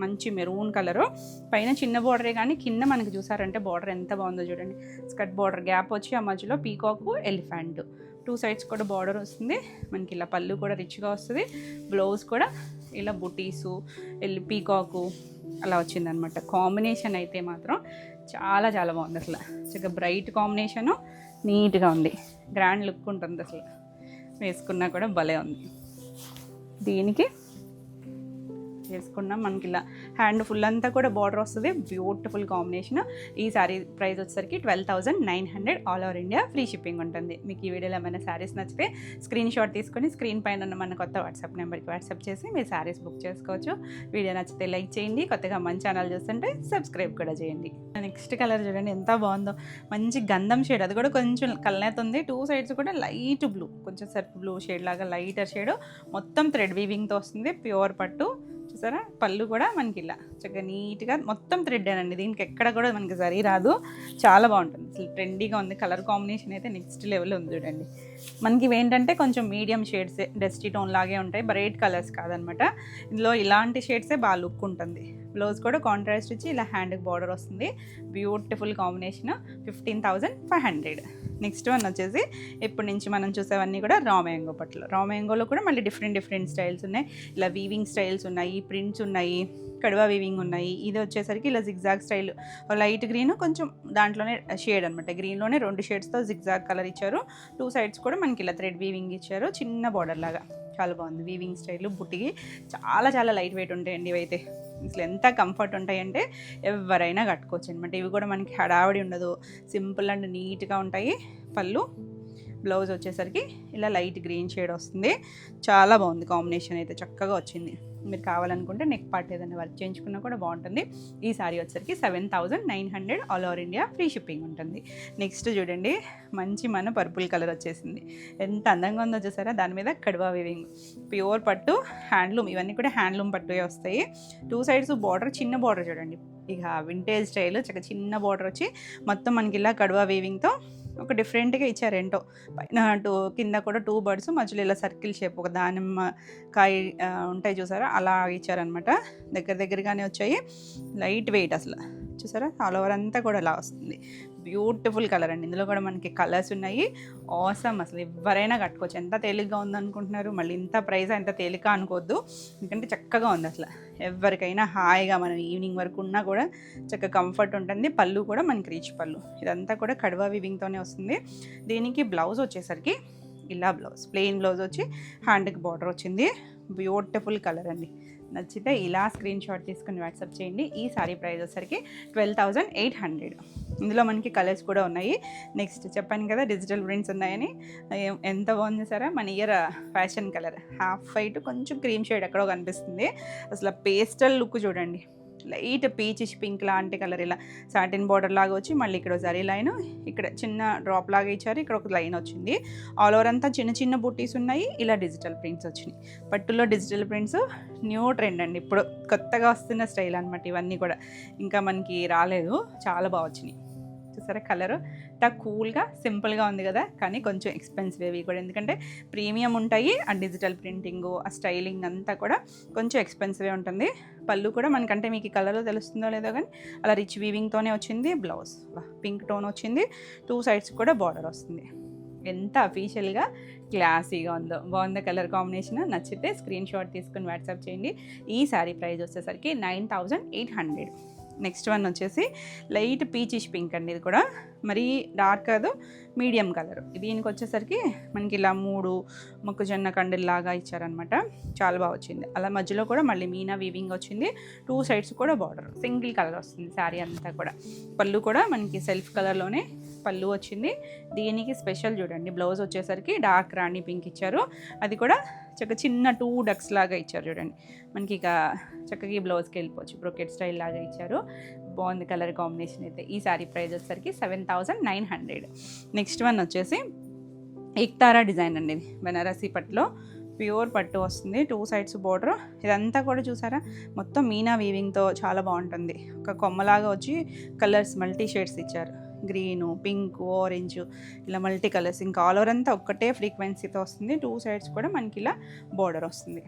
[SPEAKER 1] మంచి మెరూన్ కలరు, పైన చిన్న బార్డరే కానీ కింద మనకి చూసారంటే బార్డర్ ఎంత బాగుందో చూడండి. స్కర్ట్ బార్డర్ గ్యాప్ వచ్చి ఆ మధ్యలో పీకాక్ ఎలిఫెంట్ 2 సైడ్స్ కూడా బార్డర్ వస్తుంది. మనకి ఇలా పళ్ళు కూడా రిచ్గా వస్తుంది. బ్లౌజ్ కూడా ఇలా బుటీసు పీకాకు అలా వచ్చిందనమాట. కాంబినేషన్ అయితే మాత్రం చాలా చాలా బాగుంది. అసలు చక్కగా బ్రైట్ కాంబినేషను, నీట్గా ఉంది, గ్రాండ్ లుక్ ఉంటుంది. అసలు వేసుకున్నా కూడా భలే ఉంది. దీనికి వేసుకున్నాం మనకి ఇలా హ్యాండ్ ఫుల్ అంతా కూడా బార్డర్ వస్తుంది. Beautiful combination. ఈ శారీ ప్రైస్ వచ్చేసరికి 12900. All over India free shipping ఉంటుంది. మీకు ఈ వీడియోలో ఏమైనా శారీస్ నచ్చితే స్క్రీన్ షాట్ తీసుకొని స్క్రీన్ పైన ఉన్న మన కొత్త వాట్సాప్ నెంబర్కి వాట్సాప్ చేసి మీరు శారీస్ బుక్ చేసుకోవచ్చు. వీడియో నచ్చితే లైక్ చేయండి. కొత్తగా మన ఛానల్ చూస్తుంటే సబ్స్క్రైబ్ కూడా చేయండి. నెక్స్ట్ కలర్ చూడండి ఎంత బాగుందో. మంచి గంధం షేడ్, అది కూడా కొంచెం కలనేతుంది. 2 సైడ్స్ కూడా లైట్ బ్లూ, కొంచెం సర్ఫ్ బ్లూ షేడ్ లాగా లైటర్ షేడ్, మొత్తం థ్రెడ్ వీవింగ్తో వస్తుంది. ప్యూర్ పట్టు. చూసారా, పళ్ళు కూడా మనకి ఇలా చక్కగా నీట్గా మొత్తం థ్రెడ్ అనండి. దీనికి ఎక్కడ కూడా మనకి జరీ రాదు. చాలా బాగుంటుంది. అసలు ట్రెండీగా ఉంది. కలర్ కాంబినేషన్ అయితే నెక్స్ట్ లెవెల్ ఉంది చూడండి. మనకి ఇవేంటంటే కొంచెం మీడియం షేడ్సే, డస్టీ టోన్ లాగే ఉంటాయి, బ్రైట్ కలర్స్ కాదనమాట. ఇందులో ఇలాంటి షేడ్సే బాగా లుక్ ఉంటుంది. బ్లౌజ్ కూడా కాంట్రాస్ట్ ఇచ్చి ఇలా హ్యాండ్కి బార్డర్ వస్తుంది. Beautiful combination. 15500. నెక్స్ట్ వన్ వచ్చేసి ఇప్పటి నుంచి మనం చూసేవన్నీ కూడా రా మ్యాంగో పట్లు. రా మ్యాంగోలో కూడా మళ్ళీ డిఫరెంట్ స్టైల్స్ ఉన్నాయి. ఇలా వీవింగ్ స్టైల్స్ ఉన్నాయి, ప్రింట్స్ ఉన్నాయి, కడువా వీవింగ్ ఉన్నాయి. ఇది వచ్చేసరికి ఇలా జిగ్జాగ్ స్టైల్, లైట్ గ్రీన్ కొంచెం దాంట్లోనే షేడ్ అనమాట. గ్రీన్లోనే 2 షేడ్స్తో జిగ్జాగ్ కలర్ ఇచ్చారు. 2 సైడ్స్ కూడా మనకి ఇలా థ్రెడ్ వీవింగ్ ఇచ్చారు, చిన్న బార్డర్ లాగా. చాలా బాగుంది వీవింగ్ స్టైల్. బుట్టికి చాలా చాలా లైట్ వెయిట్ ఉంటాయండి ఇవైతే. అసలు ఎంత కంఫర్ట్ ఉంటాయంటే ఎవరైనా కట్టుకోవచ్చు అనమాట. ఇవి కూడా మనకి హడావిడి ఉండదు, సింపుల్ అండ్ నీట్గా ఉంటాయి. పళ్ళు, బ్లౌజ్ వచ్చేసరికి ఇలా లైట్ గ్రీన్ షేడ్ వస్తుంది. చాలా బాగుంది కాంబినేషన్ అయితే, చక్కగా వచ్చింది. మీరు కావాలనుకుంటే నెక్ పార్ట్ ఏదైనా వర్క్ చేయించుకున్నా కూడా బాగుంటుంది. ఈ సారీ వచ్చేసరికి 7900. All over India free shipping ఉంటుంది. నెక్స్ట్ చూడండి, మంచి మన పర్పుల్ కలర్ వచ్చేసింది. ఎంత అందంగా ఉందో చూసారా. దాని మీద కడువా వీవింగ్, ప్యూర్ పట్టు, హ్యాండ్లూమ్. ఇవన్నీ కూడా హ్యాండ్లూమ్ పట్టువే వస్తాయి. 2 సైడ్స్ బార్డర్, చిన్న బార్డర్ చూడండి. ఇక వింటేజ్ స్టైల్, చక్కగా చిన్న బార్డర్ వచ్చి మొత్తం మనకి ఇలా కడువా వీవింగ్తో ఒక డిఫరెంట్గా ఇచ్చారు. ఏంటో పైన కింద కూడా 2 బర్డ్స్, మధ్యలో ఇలా సర్కిల్ షేప్, ఒక దానిమ్మ కాయ ఉంటాయి చూసారా, అలా ఇచ్చారనమాట. దగ్గరగానే వచ్చాయి. లైట్ వెయిట్ అసలు చూసారా. ఆల్ ఓవర్ అంతా కూడా ఇలా వస్తుంది. బ్యూటిఫుల్ కలర్ అండి. ఇందులో కూడా మనకి కలర్స్ ఉన్నాయి. ఆసమ్. అసలు ఎవరైనా కట్టుకోవచ్చు. ఎంత తేలిగ్గా ఉందనుకుంటున్నారు, మళ్ళీ ఇంత ప్రైస్ ఎంత తేలిక అనుకోవద్దు, ఎందుకంటే చక్కగా ఉంది. అసలు ఎవరికైనా హాయిగా మనం ఈవినింగ్ వరకు ఉన్నా కూడా చక్కగా కంఫర్ట్ ఉంటుంది. పళ్ళు కూడా మనకి రీచ్ పళ్ళు. ఇదంతా కూడా కడువా వీవింగ్తోనే వస్తుంది. దీనికి బ్లౌజ్ వచ్చేసరికి ఇలా బ్లౌజ్, ప్లెయిన్ బ్లౌజ్ వచ్చి హ్యాండ్కి బార్డర్ వచ్చింది. బ్యూటిఫుల్ కలర్ అండి. నచ్చితే ఇలా స్క్రీన్ షాట్ తీసుకుని వాట్సాప్ చేయండి. ఈ సారీ ప్రైస్ వచ్చేసరికి 12800. ఇందులో మనకి కలర్స్ కూడా ఉన్నాయి. నెక్స్ట్ చెప్పాను కదా డిజిటల్ ప్రింట్స్ ఉన్నాయని. ఎంత బాగుంది సారా. మన year fashion colour, half white, కొంచెం క్రీమ్ షేడ్ ఎక్కడో కనిపిస్తుంది. అసలు పేస్టల్ లుక్ చూడండి. లైట్ పీచిష్ పింక్ లాంటి కలర్, ఇలా సాటిన్ బార్డర్ లాగా వచ్చి మళ్ళీ ఇక్కడ జరీ లైన్, ఇక్కడ చిన్న డ్రాప్ లాగా ఇచ్చారు, ఇక్కడ ఒక లైన్ వచ్చింది. ఆల్ ఓవర్ అంతా చిన్న బుట్టీస్ ఉన్నాయి. ఇలా డిజిటల్ ప్రింట్స్ వచ్చినాయి. పట్టులో డిజిటల్ ప్రింట్స్ న్యూ ట్రెండ్ అండి. ఇప్పుడు కొత్తగా వస్తున్న స్టైల్ అనమాట. ఇవన్నీ కూడా ఇంకా మనకి రాలేదు. చాలా బాగా వచ్చినాయి. చూసారా కలరు ఇంత కూల్గా సింపుల్గా ఉంది కదా, కానీ కొంచెం ఎక్స్పెన్సివ్ ఇవి కూడా, ఎందుకంటే ప్రీమియం ఉంటాయి. ఆ డిజిటల్ ప్రింటింగు, ఆ స్టైలింగ్ అంతా కూడా కొంచెం ఎక్స్పెన్సివే ఉంటుంది. పళ్ళు కూడా మనకంటే మీకు ఈ కలర్లో తెలుస్తుందో లేదో కానీ అలా రిచ్ వీవింగ్తోనే వచ్చింది. బ్లౌజ్ పింక్ టోన్ వచ్చింది. 2 సైడ్స్ కూడా బార్డర్ వస్తుంది. ఎంత అఫీషియల్గా క్లాసీగా ఉందో. బాగుంది కలర్ కాంబినేషన్. నచ్చితే స్క్రీన్ షాట్ తీసుకుని వాట్సాప్ చేయండి. ఈ శారీ ప్రైస్ వచ్చేసరికి 9800. నెక్స్ట్ వన్ వచ్చేసి లైట్ పీచిష్ పింక్ అండి. ఇది కూడా మరీ డార్క్ కాదు, మీడియం కలర్. దీనికి వచ్చేసరికి మనకి ఇలా 3 మొక్కజొన్న కండెల్లాగా ఇచ్చారనమాట. చాలా బాగా వచ్చింది. అలా మధ్యలో కూడా మళ్ళీ మీనా వీవింగ్ వచ్చింది. 2 సైడ్స్ కూడా బార్డర్ సింగిల్ కలర్ వస్తుంది శారీ అంతా కూడా. పళ్ళు కూడా మనకి సెల్ఫ్ కలర్లోనే పళ్ళు వచ్చింది. దీనికి స్పెషల్ చూడండి, బ్లౌజ్ వచ్చేసరికి డార్క్ రాణి పింక్ ఇచ్చారు. అది కూడా చిన్న 2 డక్స్ లాగా ఇచ్చారు చూడండి. మనకి ఇక చక్కగా ఈ బ్లౌజ్కి వెళ్ళిపోవచ్చు, బ్రోకెట్ స్టైల్ లాగా ఇచ్చారు. బాగుంది కలర్ కాంబినేషన్ అయితే. ఈ శారీ ప్రైస్ వచ్చేసరికి 7,900. నెక్స్ట్ వన్ వచ్చేసి ఏక్తారా డిజైన్ అండి. ఇది బనారసి పట్టులో ప్యూర్ పట్టు వస్తుంది. 2 సైడ్స్ బోర్డర్. ఇదంతా కూడా చూసారా మొత్తం మీనా వీవింగ్తో చాలా బాగుంటుంది. ఒక కొమ్మలాగా వచ్చి కలర్స్ మల్టీ షేడ్స్ ఇచ్చారు. గ్రీను, పింక్, ఆరెంజ్, ఇలా మల్టీ కలర్స్. ఇంకా ఆల్ ఓవర్ అంతా ఒక్కటే ఫ్రీక్వెన్సీతో వస్తుంది. 2 సైడ్స్ కూడా మనకి ఇలా బార్డర్ వస్తుంది.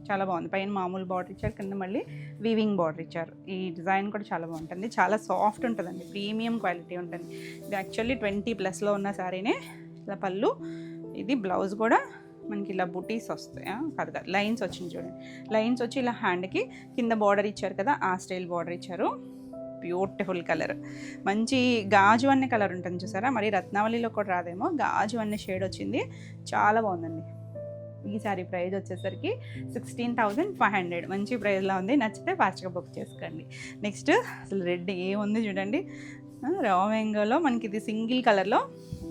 [SPEAKER 1] చాలా బాగుంది. పైన మామూలు బార్డర్ ఇచ్చారు, కింద మళ్ళీ వీవింగ్ బార్డర్ ఇచ్చారు. ఈ డిజైన్ కూడా చాలా బాగుంటుంది. చాలా సాఫ్ట్ ఉంటుందండి, ప్రీమియం క్వాలిటీ ఉంటుంది. ఇది యాక్చువల్లీ 20+ ఉన్న శారీనే. ఇలా పళ్ళు, ఇది బ్లౌజ్ కూడా మనకి ఇలా బుటీస్ వస్తాయి కాదు, లైన్స్ వచ్చింది చూడండి. లైన్స్ వచ్చి ఇలా హ్యాండ్కి కింద బార్డర్ ఇచ్చారు కదా, ఆ స్టైల్ బార్డర్ ఇచ్చారు. బ్యూటిఫుల్ కలర్, మంచి గాజు అనే కలర్ ఉంటుంది చూసారా. మరి రత్నావళిలో కూడా రాదేమో, గాజు అనే షేడ్ వచ్చింది. చాలా బాగుందండి. ఈ సారీ ప్రైస్ వచ్చేసరికి 16,500. మంచి ప్రైస్లో ఉంది. నచ్చితే ఫాస్ట్గా బుక్ చేసుకోండి. నెక్స్ట్ అసలు రెడ్ ఏముంది చూడండి, రా మ్యాంగోలో మనకి ఇది సింగిల్ కలర్లో.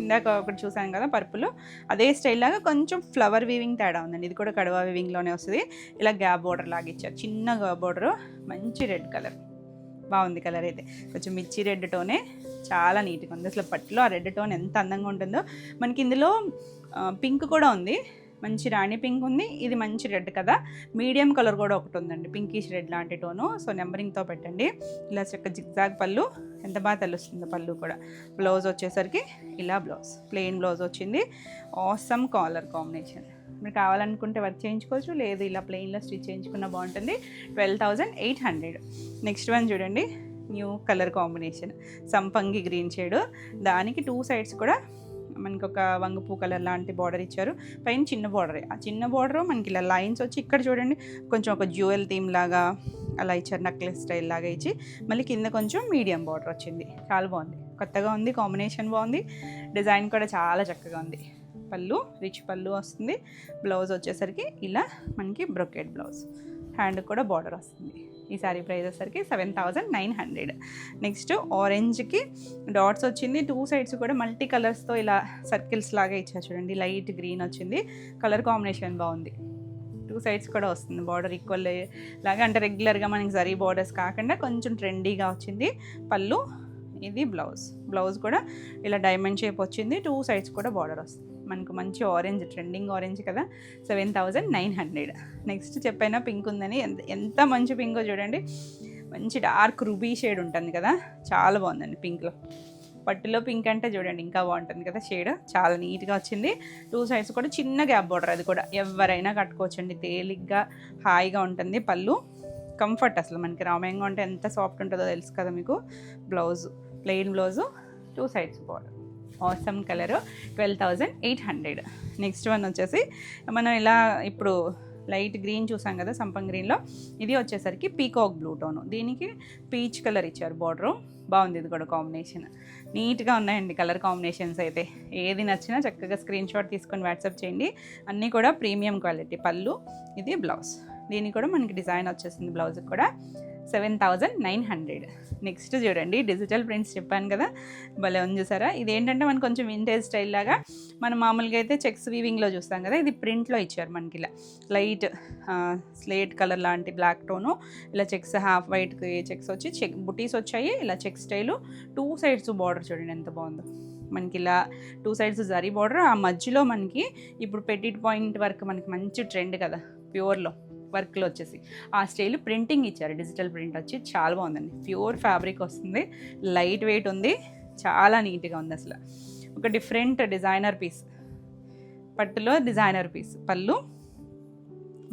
[SPEAKER 1] ఇందాక ఒకటి చూసాం కదా పర్పుల్, అదే స్టైల్ లాగా కొంచెం ఫ్లవర్ వీవింగ్ తేడా ఉందండి. ఇది కూడా కడవా వీవింగ్లోనే వస్తుంది. ఇలా గ్యాప్ బోర్డర్ లాగా ఇచ్చారు, చిన్న బోర్డర్. మంచి రెడ్ కలర్, బాగుంది కలర్ అయితే. కొంచెం మిర్చి రెడ్ టోనే, చాలా నీట్గా ఉంది. అసలు పట్టులో ఆ రెడ్ టోన్ ఎంత అందంగా ఉంటుందో. మనకి ఇందులో పింక్ కూడా ఉంది, మంచి రాణి పింక్ ఉంది. ఇది మంచి రెడ్ కదా, మీడియం కలర్ కూడా ఒకటి ఉందండి, పింకిష్ రెడ్ లాంటి టోను. సో నెంబరింగ్తో పెట్టండి. ఇలా చక్క జిగ్జాగ్ పళ్ళు, ఎంత బాగా తెలుస్తుందో పళ్ళు కూడా. బ్లౌజ్ వచ్చేసరికి ఇలా బ్లౌజ్, ప్లెయిన్ బ్లౌజ్ వచ్చింది. Awesome colour combination. మీరు కావాలనుకుంటే వర్క్ చేయించుకోవచ్చు, లేదు ఇలా ప్లెయిన్లో స్టిచ్ చేయించుకున్న బాగుంటుంది. 12,800. నెక్స్ట్ వన్ చూడండి, న్యూ కలర్ కాంబినేషన్, సంపంగి గ్రీన్ షేడ్. దానికి 2 సైడ్స్ కూడా మనకి ఒక వంగపూ కలర్ లాంటి బార్డర్ ఇచ్చారు. పైన చిన్న బార్డరే, ఆ చిన్న బార్డర్ మనకి ఇలా లైన్స్ వచ్చి ఇక్కడ చూడండి కొంచెం ఒక జ్యువెల్ థీమ్ లాగా అలా ఇచ్చారు, నెక్లెస్ స్టైల్ లాగా ఇచ్చి. మళ్ళీ కింద కొంచెం మీడియం బార్డర్ వచ్చింది. చాలా బాగుంది, కొత్తగా ఉంది, కాంబినేషన్ బాగుంది, డిజైన్ కూడా చాలా చక్కగా ఉంది. పళ్ళు రిచ్ పళ్ళు వస్తుంది. బ్లౌజ్ వచ్చేసరికి ఇలా మనకి బ్రొకెట్ బ్లౌజ్, హ్యాండ్ కూడా బార్డర్ వస్తుంది. ఈ సారీ ప్రైస్ వచ్చేసరికి 7,900. నెక్స్ట్ ఆరెంజ్కి డాట్స్ వచ్చింది. 2 సైడ్స్ కూడా మల్టీ కలర్స్తో ఇలా సర్కిల్స్ లాగా ఇచ్చారు చూడండి. లైట్ గ్రీన్ వచ్చింది, కలర్ కాంబినేషన్ బాగుంది. 2 సైడ్స్ కూడా వస్తుంది బార్డర్ ఈక్వల్ లాగా, అంటే రెగ్యులర్గా మనకి జరీ బార్డర్స్ కాకుండా కొంచెం ట్రెండీగా వచ్చింది. పళ్ళు, ఇది బ్లౌజ్. బ్లౌజ్ కూడా ఇలా డైమండ్ షేప్ వచ్చింది. 2 సైడ్స్ కూడా బార్డర్ వస్తుంది. మనకు మంచి ఆరెంజ్, ట్రెండింగ్ ఆరెంజ్ కదా, 7,900. నెక్స్ట్ చెప్పైనా పింక్ ఉందని, ఎంత మంచి పింకో చూడండి. మంచి డార్క్ రూబీ షేడ్ ఉంటుంది కదా, చాలా బాగుందండి పింక్లో. పట్టులో పింక్ అంటే చూడండి ఇంకా బాగుంటుంది కదా షేడ్, చాలా నీట్గా వచ్చింది. 2 సైడ్స్ కూడా చిన్న గ్యాప్ బార్డర్, అది కూడా ఎవరైనా కట్టుకోవచ్చండి, తేలిగ్గా హాయిగా ఉంటుంది. పళ్ళు కంఫర్ట్, అసలు మనకి రా మ్యాంగో అంటే ఎంత సాఫ్ట్ ఉంటుందో తెలుసు కదా మీకు. Blouse plain blouse, 2 sides border. Awesome colour, 12,800. Next one వచ్చేసి మనం ఇలా ఇప్పుడు లైట్ గ్రీన్ చూసాం కదా సంపంగ్ గ్రీన్లో, ఇది వచ్చేసరికి పీకాక్ బ్లూ టోను. దీనికి పీచ్ కలర్ ఇచ్చారు బార్డరు, బాగుంది. ఇది కూడా కాంబినేషన్ నీట్గా ఉన్నాయండి కలర్ కాంబినేషన్స్ అయితే. ఏది నచ్చినా చక్కగా స్క్రీన్ షాట్ తీసుకొని వాట్సాప్ చేయండి. అన్నీ కూడా ప్రీమియం క్వాలిటీ. పళ్ళు, ఇది బ్లౌజ్. దీనికి కూడా మనకి డిజైన్ వచ్చేసింది బ్లౌజ్కి కూడా. 7,900. నెక్స్ట్ చూడండి, డిజిటల్ ప్రింట్స్ చెప్పాను కదా, భలే ఉంది చూసారా. ఇదేంటంటే మనకు కొంచెం వింటేజ్ స్టైల్ లాగా, మనం మామూలుగా అయితే చెక్స్ వీవింగ్లో చూస్తాం కదా, ఇది ప్రింట్లో ఇచ్చారు మనకి. ఇలా లైట్ స్లేట్ కలర్ లాంటి బ్లాక్ టోను, ఇలా చెక్స్ హాఫ్ వైట్కి చెక్స్ వచ్చి బుటీస్ వచ్చాయి. ఇలా చెక్ స్టైలు, 2 సైడ్స్ బార్డర్ చూడండి ఎంత బాగుందో. మనకి ఇలా 2 సైడ్స్ జరీ బార్డర్, ఆ మధ్యలో మనకి ఇప్పుడు పెటిట్ పాయింట్ వర్క్ మనకి మంచి ట్రెండ్ కదా ప్యూర్లో వర్క్లో వచ్చేసి. ఆ స్టైల్ ప్రింటింగ్ ఇచ్చారు, డిజిటల్ ప్రింట్ వచ్చి చాలా బాగుందండి. ప్యూర్ ఫ్యాబ్రిక్ వస్తుంది, లైట్ వెయిట్ ఉంది, చాలా నీట్గా ఉంది అసలు. ఒక డిఫరెంట్ డిజైనర్ పీస్, పట్టులో డిజైనర్ పీస్. పళ్ళు,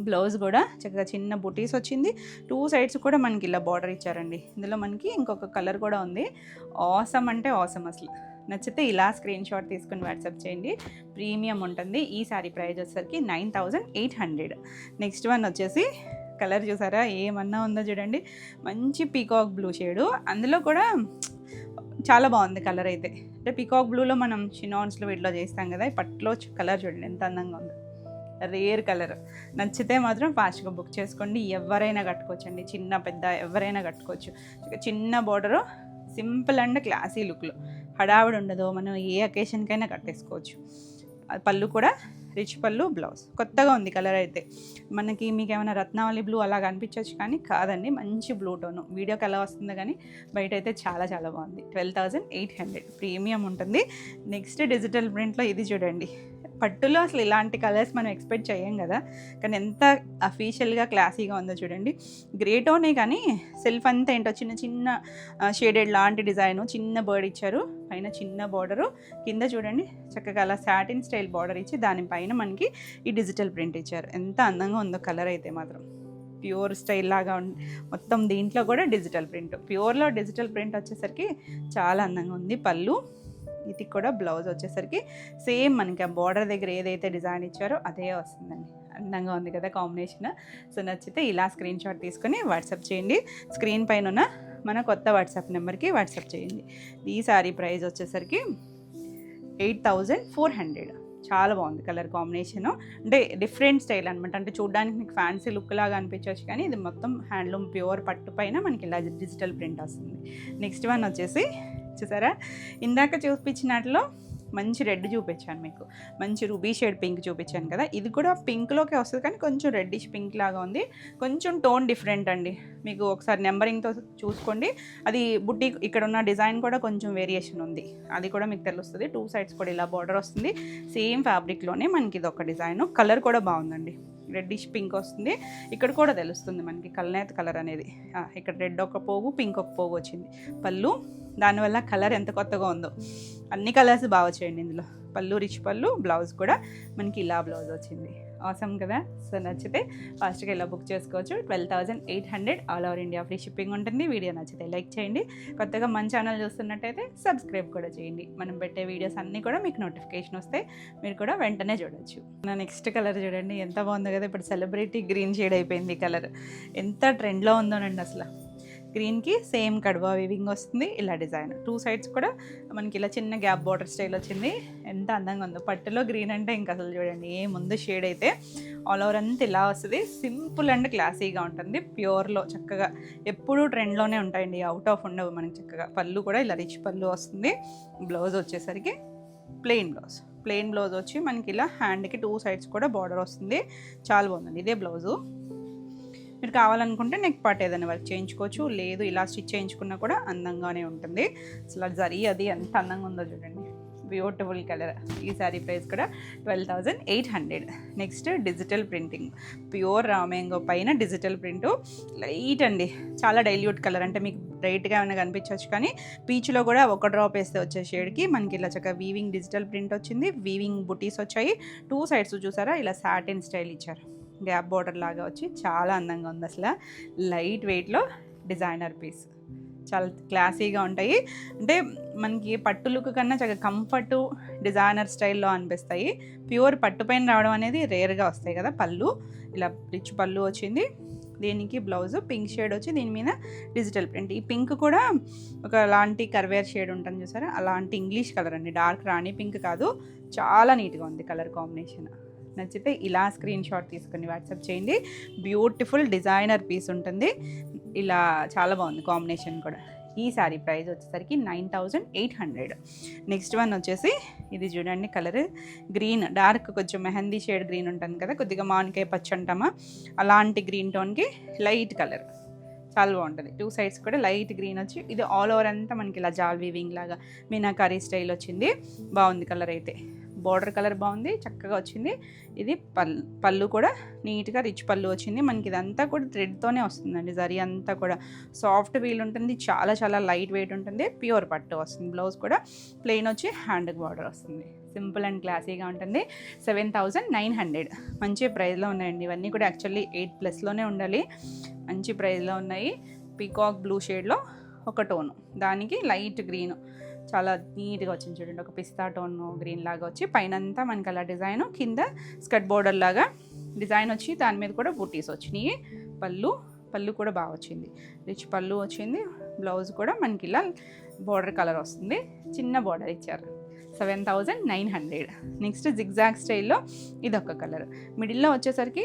[SPEAKER 1] బ్లౌజ్ కూడా చక్కగా చిన్న బుటీస్ వచ్చింది. 2 సైడ్స్ కూడా మనకి ఇలా బార్డర్ ఇచ్చారండి. ఇందులో మనకి ఇంకొక కలర్ కూడా ఉంది. ఆసమ్ అంటే ఆసమ్ అసలు. నచ్చితే ఇలా స్క్రీన్ షాట్ తీసుకుని వాట్సాప్ చేయండి, ప్రీమియం ఉంటుంది. ఈ సారీ ప్రైస్ వచ్చేసరికి 9,800. నెక్స్ట్ వన్ వచ్చేసి కలర్ చూసారా ఏమన్నా ఉందో చూడండి, మంచి పీకాక్ బ్లూ షేడు. అందులో కూడా చాలా బాగుంది కలర్ అయితే. అంటే పీకాక్ బ్లూలో మనం షినాన్స్లో వీటిలో చేస్తాం కదా, ఈ పట్టులో కలర్ చూడండి ఎంత అందంగా ఉందో. Rare colour. నచ్చితే మాత్రం ఫాస్ట్గా బుక్ చేసుకోండి. ఎవరైనా కట్టుకోవచ్చండి, చిన్న పెద్ద ఎవరైనా కట్టుకోవచ్చు. చిన్న బోర్డరు, సింపుల్ అండ్ క్లాసీ లుక్లో, హడావిడి ఉండదు. మనం ఏ అకేషన్కైనా కట్టేసుకోవచ్చు. పళ్ళు కూడా రిచ్ పళ్ళు, బ్లౌజ్. కొత్తగా ఉంది కలర్ అయితే. మనకి మీకు ఏమైనా రత్నావళి బ్లూ అలా కనిపించవచ్చు కానీ కాదండి, మంచి బ్లూ టోను. వీడియోకి ఎలా వస్తుందో కానీ బయట అయితే చాలా చాలా బాగుంది. 12,800 ప్రీమియం ఉంటుంది. నెక్స్ట్ డిజిటల్ ప్రింట్లో ఇది చూడండి. పట్టులో అసలు ఇలాంటి కలర్స్ మనం ఎక్స్పెక్ట్ చేయం కదా, కానీ ఎంత అఫీషియల్గా క్లాసీగా ఉందో చూడండి. గ్రే టోనే కానీ సెల్ఫ్ అంతా ఏంటో చిన్న చిన్న షేడెడ్ లాంటి డిజైను, చిన్న బర్డ్ ఇచ్చారు, పైన చిన్న బార్డరు, కింద చూడండి చక్కగా అలా సాటిన్ స్టైల్ బార్డర్ ఇచ్చి దానిపైన మనకి ఈ డిజిటల్ ప్రింట్ ఇచ్చారు. ఎంత అందంగా ఉందో కలర్ అయితే మాత్రం. ప్యూర్ స్టైల్ లాగా మొత్తం దీంట్లో కూడా డిజిటల్ ప్రింట్. ప్యూర్లో డిజిటల్ ప్రింట్ వచ్చేసరికి చాలా అందంగా ఉంది. పళ్ళు, ఇది కూడా బ్లౌజ్ వచ్చేసరికి సేమ్ మనకి ఆ బార్డర్ దగ్గర ఏదైతే డిజైన్ ఇచ్చారో అదే వస్తుందండి. అందంగా ఉంది కదా కాంబినేషన్. సో నచ్చితే ఇలా స్క్రీన్ షాట్ తీసుకొని వాట్సాప్ చేయండి. స్క్రీన్ పైన ఉన్న మన కొత్త వాట్సాప్ నెంబర్కి వాట్సాప్ చేయండి. ఈ సారీ ప్రైస్ వచ్చేసరికి 8,400. చాలా బాగుంది కలర్ కాంబినేషను. అంటే డిఫరెంట్ స్టైల్ అనమాట. అంటే చూడడానికి మీకు ఫ్యాన్సీ లుక్ లాగా అనిపించవచ్చు కానీ ఇది మొత్తం హ్యాండ్లూమ్ ప్యూర్ పట్టు పైన మనకి ఇలా డిజిటల్ ప్రింట్ వస్తుంది. నెక్స్ట్ వన్ వచ్చేసి చూసారా, ఇందాక చూపించినట్లో మంచి రెడ్ చూపించాను మీకు, మంచి రూబీ షేడ్ పింక్ చూపించాను కదా, ఇది కూడా పింక్లోకే వస్తుంది కానీ కొంచెం రెడ్డిష్ పింక్ లాగా ఉంది. కొంచెం టోన్ డిఫరెంట్ అండి. మీకు ఒకసారి నెంబరింగ్తో చూసుకోండి. అది బుట్టి ఇక్కడ ఉన్న డిజైన్ కూడా కొంచెం వేరియేషన్ ఉంది, అది కూడా మీకు తెలుస్తుంది. 2 సైడ్స్ కూడా ఇలా బార్డర్ వస్తుంది. సేమ్ ఫ్యాబ్రిక్లోనే మనకి ఇది ఒక డిజైన్. కలర్ కూడా బాగుందండి, రెడ్డిష్ పింక్ వస్తుంది. ఇక్కడ కూడా తెలుస్తుంది మనకి కల్నేత కలర్ అనేది. ఇక్కడ రెడ్ ఒక పోగు, పింక్ ఒక పోగు వచ్చింది. పళ్ళు, దానివల్ల కలర్ ఎంత కొత్తగా ఉందో. అన్ని కలర్స్ బాగా వచ్చాయండి ఇందులో. పళ్ళు రిచ్ పళ్ళు, బ్లౌజ్ కూడా మనకి ఇలా బ్లౌజ్ వచ్చింది. ఆసమ్ కదా. సో నచ్చితే ఫాస్ట్గా ఇలా బుక్ చేసుకోవచ్చు. 12,800 all over India free shipping ఉంటుంది. వీడియో నచ్చితే లైక్ చేయండి. కొత్తగా మన ఛానల్ చూస్తున్నట్టయితే సబ్స్క్రైబ్ కూడా చేయండి. మనం పెట్టే వీడియోస్ అన్నీ కూడా మీకు నోటిఫికేషన్ వస్తాయి, మీరు కూడా వెంటనే చూడొచ్చు. నా నెక్స్ట్ కలర్ చూడండి ఎంత బాగుందో కదా. ఇప్పుడు సెలబ్రిటీ గ్రీన్ షేడ్ అయిపోయింది కలర్. ఎంత ట్రెండ్లో ఉందోనండి అసలు. గ్రీన్కి సేమ్ కడువా వీవింగ్ వస్తుంది, ఇలా డిజైన్ 2 సైడ్స్ కూడా మనకి ఇలా చిన్న గ్యాప్ బార్డర్ స్టైల్ వచ్చింది. ఎంత అందంగా ఉందో. పట్టులో గ్రీన్ అంటే ఇంకా అసలు చూడండి ఏ ముందు షేడ్ అయితే ఆల్ ఓవర్ అంతా ఇలా వస్తుంది. సింపుల్ అండ్ క్లాసీగా ఉంటుంది. ప్యూర్లో చక్కగా ఎప్పుడూ ట్రెండ్లోనే ఉంటాయండి, అవుట్ ఆఫ్ ఉండవు మనకి చక్కగా. పళ్ళు కూడా ఇలా రిచ్ పళ్ళు వస్తుంది. బ్లౌజ్ వచ్చేసరికి ప్లెయిన్ బ్లౌజ్ వచ్చి మనకి ఇలా హ్యాండ్కి 2 సైడ్స్ కూడా బార్డర్ వస్తుంది. చాలా బాగుందండి. ఇదే బ్లౌజు. మీరు కావాలనుకుంటే నెక్ పార్ట్ ఏదైనా వర్క్ చేయించుకోవచ్చు, లేదు ఇలా స్టిచ్ చేయించుకున్నా కూడా అందంగానే ఉంటుంది. అసలు జరీ అది ఎంత అందంగా ఉందో చూడండి. Beautiful colour. ఈ సారీ ప్రైస్ కూడా 12,800. Next digital printing, pure raw mango పైన డిజిటల్ ప్రింటు. లైట్ అండి, చాలా డైల్యూట్ కలర్. అంటే మీకు బ్రైట్గా ఏమైనా కనిపించవచ్చు కానీ పీచ్లో కూడా ఒక డ్రాప్ వేస్తే వచ్చే షేడ్కి మనకి ఇలా చక్కగా వీవింగ్ డిజిటల్ ప్రింట్ వచ్చింది. వీవింగ్ బుటీస్ వచ్చాయి. 2 సైడ్స్ చూసారా ఇలా సాటిన్ స్టైల్ ఇచ్చారు, గ్యాప్ బార్డర్ లాగా వచ్చి చాలా అందంగా ఉంది. అసలు లైట్ వెయిట్లో డిజైనర్ పీస్, చాలా క్లాసీగా ఉంటాయి. అంటే మనకి పట్టు లుక్ కన్నా చాలా కంఫర్టు డిజైనర్ స్టైల్లో అనిపిస్తాయి. ప్యూర్ పట్టు పైన రావడం అనేది రేర్గా వస్తాయి కదా. పళ్ళు ఇలా రిచ్ పళ్ళు వచ్చింది. దీనికి బ్లౌజ్ పింక్ షేడ్ వచ్చి దీని మీద డిజిటల్ ప్రింట్. ఈ పింక్ కూడా ఒక లాంటి కర్వేర్ షేడ్ ఉంటుంది చూసారా, అలాంటి ఇంగ్లీష్ కలర్ అండి, డార్క్ రాణి పింక్ కాదు. చాలా నీట్గా ఉంది కలర్ కాంబినేషన్. నచ్చితే ఇలా స్క్రీన్ షాట్ తీసుకొని వాట్సాప్ చేయండి. బ్యూటిఫుల్ డిజైనర్ పీస్ ఉంటుంది. ఇలా చాలా బాగుంది కాంబినేషన్ కూడా. ఈ సారీ ప్రైస్ వచ్చేసరికి 9,800. నెక్స్ట్ వన్ వచ్చేసి ఇది చూడండి కలర్ గ్రీన్, డార్క్ కొంచెం మెహందీ షేడ్ గ్రీన్ ఉంటుంది కదా, కొద్దిగా మామిడికాయ పచ్చి అంటామా అలాంటి గ్రీన్ టోన్కి లైట్ కలర్. చాలా బాగుంటుంది. 2 సైడ్స్ కూడా లైట్ గ్రీన్ వచ్చి ఇది ఆల్ ఓవర్ అంతా మనకి ఇలా జాల్ వీవింగ్ లాగా మీనాకారీ స్టైల్ వచ్చింది. బాగుంది కలర్ అయితే. బార్డర్ కలర్ బాగుంది, చక్కగా వచ్చింది. ఇది పళ్ళు కూడా నీట్గా రిచ్ పళ్ళు వచ్చింది. మనకి ఇదంతా కూడా థ్రెడ్తోనే వస్తుందండి. జరీ అంతా కూడా సాఫ్ట్ వీల్ ఉంటుంది, చాలా చాలా లైట్ వెయిట్ ఉంటుంది. ప్యూర్ పట్టు వస్తుంది. బ్లౌజ్ కూడా ప్లెయిన్ వచ్చి హ్యాండ్కి బార్డర్ వస్తుంది. సింపుల్ అండ్ క్లాసీగా ఉంటుంది. 7,900. మంచి ప్రైస్లో ఉన్నాయండి ఇవన్నీ కూడా. యాక్చువల్లీ 8+ ఉండాలి. మంచి ప్రైస్లో ఉన్నాయి. పీకాక్ బ్లూ షేడ్లో ఒక టోను, దానికి లైట్ గ్రీను చాలా నీట్గా వచ్చింది చూడండి. ఒక పిస్తా టోన్ గ్రీన్ లాగా వచ్చి పైన అంతా మనకి అలా డిజైన్, కింద స్కర్ట్ బోర్డర్ లాగా డిజైన్ వచ్చి దాని మీద కూడా బూటీస్ వచ్చినాయి. పళ్ళు కూడా బాగా వచ్చింది. రిచ్ పళ్ళు వచ్చింది. బ్లౌజ్ కూడా మనకి ఇలా బార్డర్ కలర్ వస్తుంది, చిన్న బార్డర్ ఇచ్చారు. 7,900. నెక్స్ట్ జిగ్జాగ్ స్టైల్లో ఇదొక కలర్. మిడిల్లో వచ్చేసరికి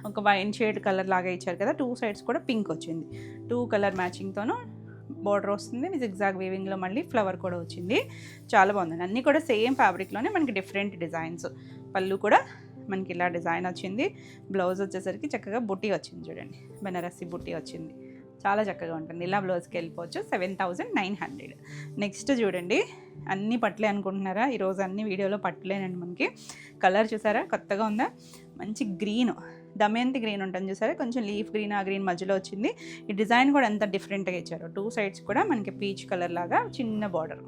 [SPEAKER 1] ఒక వైన్ షేడ్ కలర్ లాగా ఇచ్చారు కదా, 2 సైడ్స్ కూడా పింక్ వచ్చింది. 2 కలర్ మ్యాచింగ్తోనూ బార్డర్ వస్తుంది. జిగ్జాగ్ వీవింగ్లో మళ్ళీ ఫ్లవర్ కూడా వచ్చింది. చాలా బాగుందండి. అన్నీ కూడా సేమ్ ఫ్యాబ్రిక్లోనే మనకి డిఫరెంట్ డిజైన్స్. పళ్ళు కూడా మనకి ఇలా డిజైన్ వచ్చింది. బ్లౌజ్ వచ్చేసరికి చక్కగా బుట్టి వచ్చింది, చూడండి బెనారసి బుట్టి వచ్చింది. చాలా చక్కగా ఉంటుంది. ఇలా బ్లౌజ్కి వెళ్ళిపోవచ్చు. 7,900. నెక్స్ట్ చూడండి, అన్ని పట్లే అనుకుంటున్నారా? ఈరోజు అన్ని వీడియోలో పట్టలేనండి. మనకి కలర్ చూసారా కొత్తగా ఉందా? మంచి గ్రీన్, దమయంతి గ్రీన్ ఉంటుంది చూసారా, కొంచెం లీఫ్ గ్రీన్, ఆ గ్రీన్ మధ్యలో వచ్చింది. ఈ డిజైన్ కూడా ఎంత డిఫరెంట్గా ఇచ్చారు. 2 సైడ్స్ కూడా మనకి పీచ్ కలర్ లాగా చిన్న బార్డర్,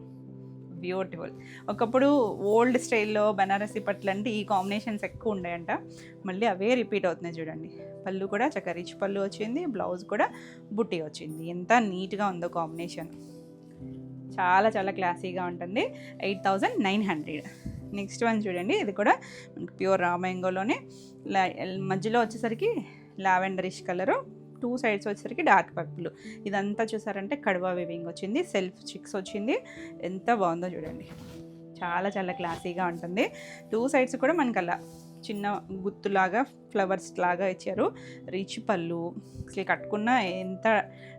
[SPEAKER 1] బ్యూటిఫుల్. ఒకప్పుడు ఓల్డ్ స్టైల్లో బనారసి పట్లు అంటే ఈ కాంబినేషన్స్ ఎక్కువ ఉన్నాయంట, మళ్ళీ అవే రిపీట్ అవుతున్నాయి. చూడండి పళ్ళు కూడా చక్కగా రిచ్ పళ్ళు వచ్చింది, బ్లౌజ్ కూడా బుట్టి వచ్చింది. ఎంత నీట్గా ఉందో కాంబినేషన్, చాలా చాలా క్లాసీగా ఉంటుంది. 8,900. నెక్స్ట్ వన్ చూడండి, ఇది కూడా మనకి ప్యూర్ రా మ్యాంగోలోనే మధ్యలో వచ్చేసరికి లావెండరిష్ కలరు, 2 సైడ్స్ వచ్చేసరికి డార్క్ పర్పుల్. ఇదంతా చూసారంటే కడవా వీవింగ్ వచ్చింది, సెల్ఫ్ చిక్స్ వచ్చింది. ఎంత బాగుందో చూడండి, చాలా చాలా క్లాసీగా ఉంటుంది. 2 సైడ్స్ కూడా మనకి అలా చిన్న గుత్తులాగా ఫ్లవర్స్ లాగా ఇచ్చారు. రిచ్ పళ్ళు, అసలు కట్టుకున్న ఎంత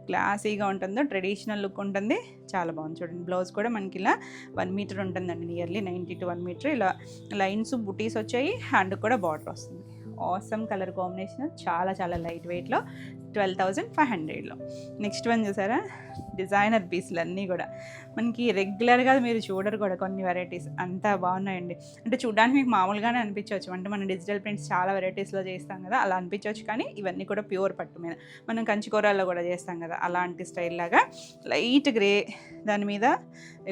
[SPEAKER 1] క్లాసీగా ఉంటుందో, ట్రెడిషనల్ లుక్ ఉంటుంది. చాలా బాగుంది చూడండి. బ్లౌజ్ కూడా మనకి ఇలా 1 మీటర్ ఉంటుందండి, నియర్లీ 90 to 1 మీటర్. ఇలా లైన్స్ బుటీస్ వచ్చాయి, హ్యాండ్ కూడా బార్డర్ వస్తుంది. ఆసమ్ కలర్ కాంబినేషన్, చాలా చాలా లైట్ వెయిట్లో 12,500లో. నెక్స్ట్ వన్ చూసారా, డిజైనర్ పీసులు అన్నీ కూడా మనకి రెగ్యులర్గా మీరు చూడరు కూడా కొన్ని వెరైటీస్, అంతా బాగున్నాయండి. అంటే చూడడానికి మీకు మామూలుగానే అనిపించవచ్చు, అంటే మనం డిజిటల్ ప్రింట్స్ చాలా వెరైటీస్లో చేస్తాం కదా, అలా అనిపించవచ్చు. కానీ ఇవన్నీ కూడా ప్యూర్ పట్టు మీద, మనం కంచికూరల్లో కూడా చేస్తాం కదా, అలాంటి స్టైల్ లాగా లైట్ గ్రే, దాని మీద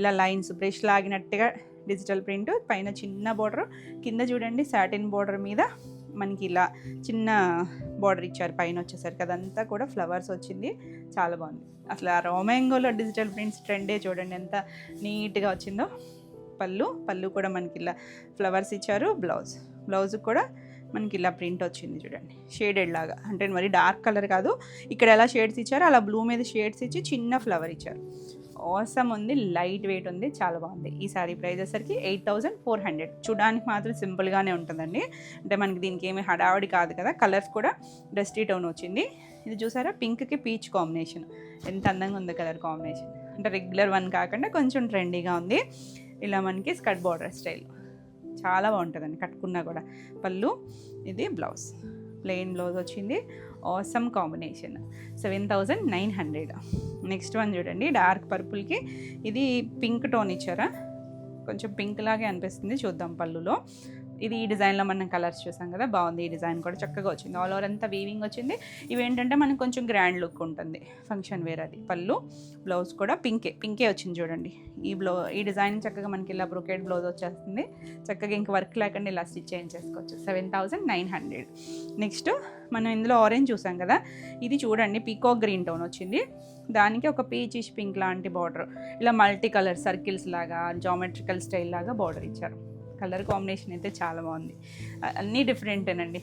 [SPEAKER 1] ఇలా లైన్స్ బ్రష్ లాగినట్టుగా డిజిటల్ ప్రింట్, పైన చిన్న బార్డర్, కింద చూడండి సాటిన్ బార్డర్ మీద మనకి ఇలా చిన్న బార్డర్ ఇచ్చారు. పైన వచ్చేసరికి అదంతా కూడా ఫ్లవర్స్ వచ్చింది. చాలా బాగుంది. అసలు ఆ రోమాంగోలో డిజిటల్ ప్రింట్స్ ట్రెండే చూడండి ఎంత నీట్గా వచ్చిందో. పళ్ళు కూడా మనకి ఇలా ఫ్లవర్స్ ఇచ్చారు. బ్లౌజ్ కూడా మనకి ఇలా ప్రింట్ వచ్చింది చూడండి, షేడెడ్ లాగా. అంటే మరి డార్క్ కలర్ కాదు, ఇక్కడ ఎలా షేడ్స్ ఇచ్చారో అలా బ్లూ మీద షేడ్స్ ఇచ్చి చిన్న ఫ్లవర్ ఇచ్చారు. ఆసమ్ ఉంది, లైట్ వెయిట్ ఉంది, చాలా బాగుంది. ఈ సారీ ప్రైస్ వచ్చేసరికి 8,400. చూడడానికి మాత్రం సింపుల్గానే ఉంటుందండి, అంటే మనకి దీనికి ఏమి హడావడి కాదు కదా. కలర్స్ కూడా డస్టీ టోన్ వచ్చింది. ఇది చూసారా, పింక్కి పీచ్ కాంబినేషన్, ఎంత అందంగా ఉంది కలర్ కాంబినేషన్. అంటే రెగ్యులర్ వన్ కాకుండా కొంచెం ట్రెండీగా ఉంది. ఇలా మనకి స్కర్ట్ బార్డర్ స్టైల్ చాలా బాగుంటుందండి కట్టుకున్నా కూడా. పళ్ళు, ఇది బ్లౌజ్, ప్లెయిన్ బ్లౌజ్ వచ్చింది. Awesome combination. 7,900. నెక్స్ట్ వన్ చూడండి, డార్క్ పర్పుల్కి ఇది పింక్ టోన్ ఇచ్చారా, కొంచెం పింక్ లాగే అనిపిస్తుంది. చూద్దాం పళ్ళులో. ఇది ఈ డిజైన్లో మనం కలర్స్ చూసాం కదా, బాగుంది. ఈ డిజైన్ కూడా చక్కగా వచ్చింది. ఆల్ ఓవర్ అంతా వీవింగ్ వచ్చింది. ఇవేంటంటే మనకు కొంచెం గ్రాండ్ లుక్ ఉంటుంది, ఫంక్షన్ వేర్ అది. పళ్ళు, బ్లౌజ్ కూడా పింకే వచ్చింది చూడండి. ఈ డిజైన్ చక్కగా మనకి ఇలా బ్రొకెట్ బ్లౌజ్ వచ్చేస్తుంది. చక్కగా ఇంక వర్క్ లేకుండా ఇలా స్టిచ్ చేయించేసుకోవచ్చు. 7,900. నెక్స్ట్ మనం ఇందులో ఆరెంజ్ చూసాం కదా, ఇది చూడండి పీకాక్ గ్రీన్ టోన్ వచ్చింది. దానికి ఒక పీచిష్ పింక్ లాంటి బార్డర్, ఇలా మల్టీ కలర్ సర్కిల్స్ లాగా జామెట్రికల్ స్టైల్ లాగా బార్డర్ ఇచ్చారు. కలర్ కాంబినేషన్ అయితే చాలా బాగుంది. అన్నీ డిఫరెంటేనండి,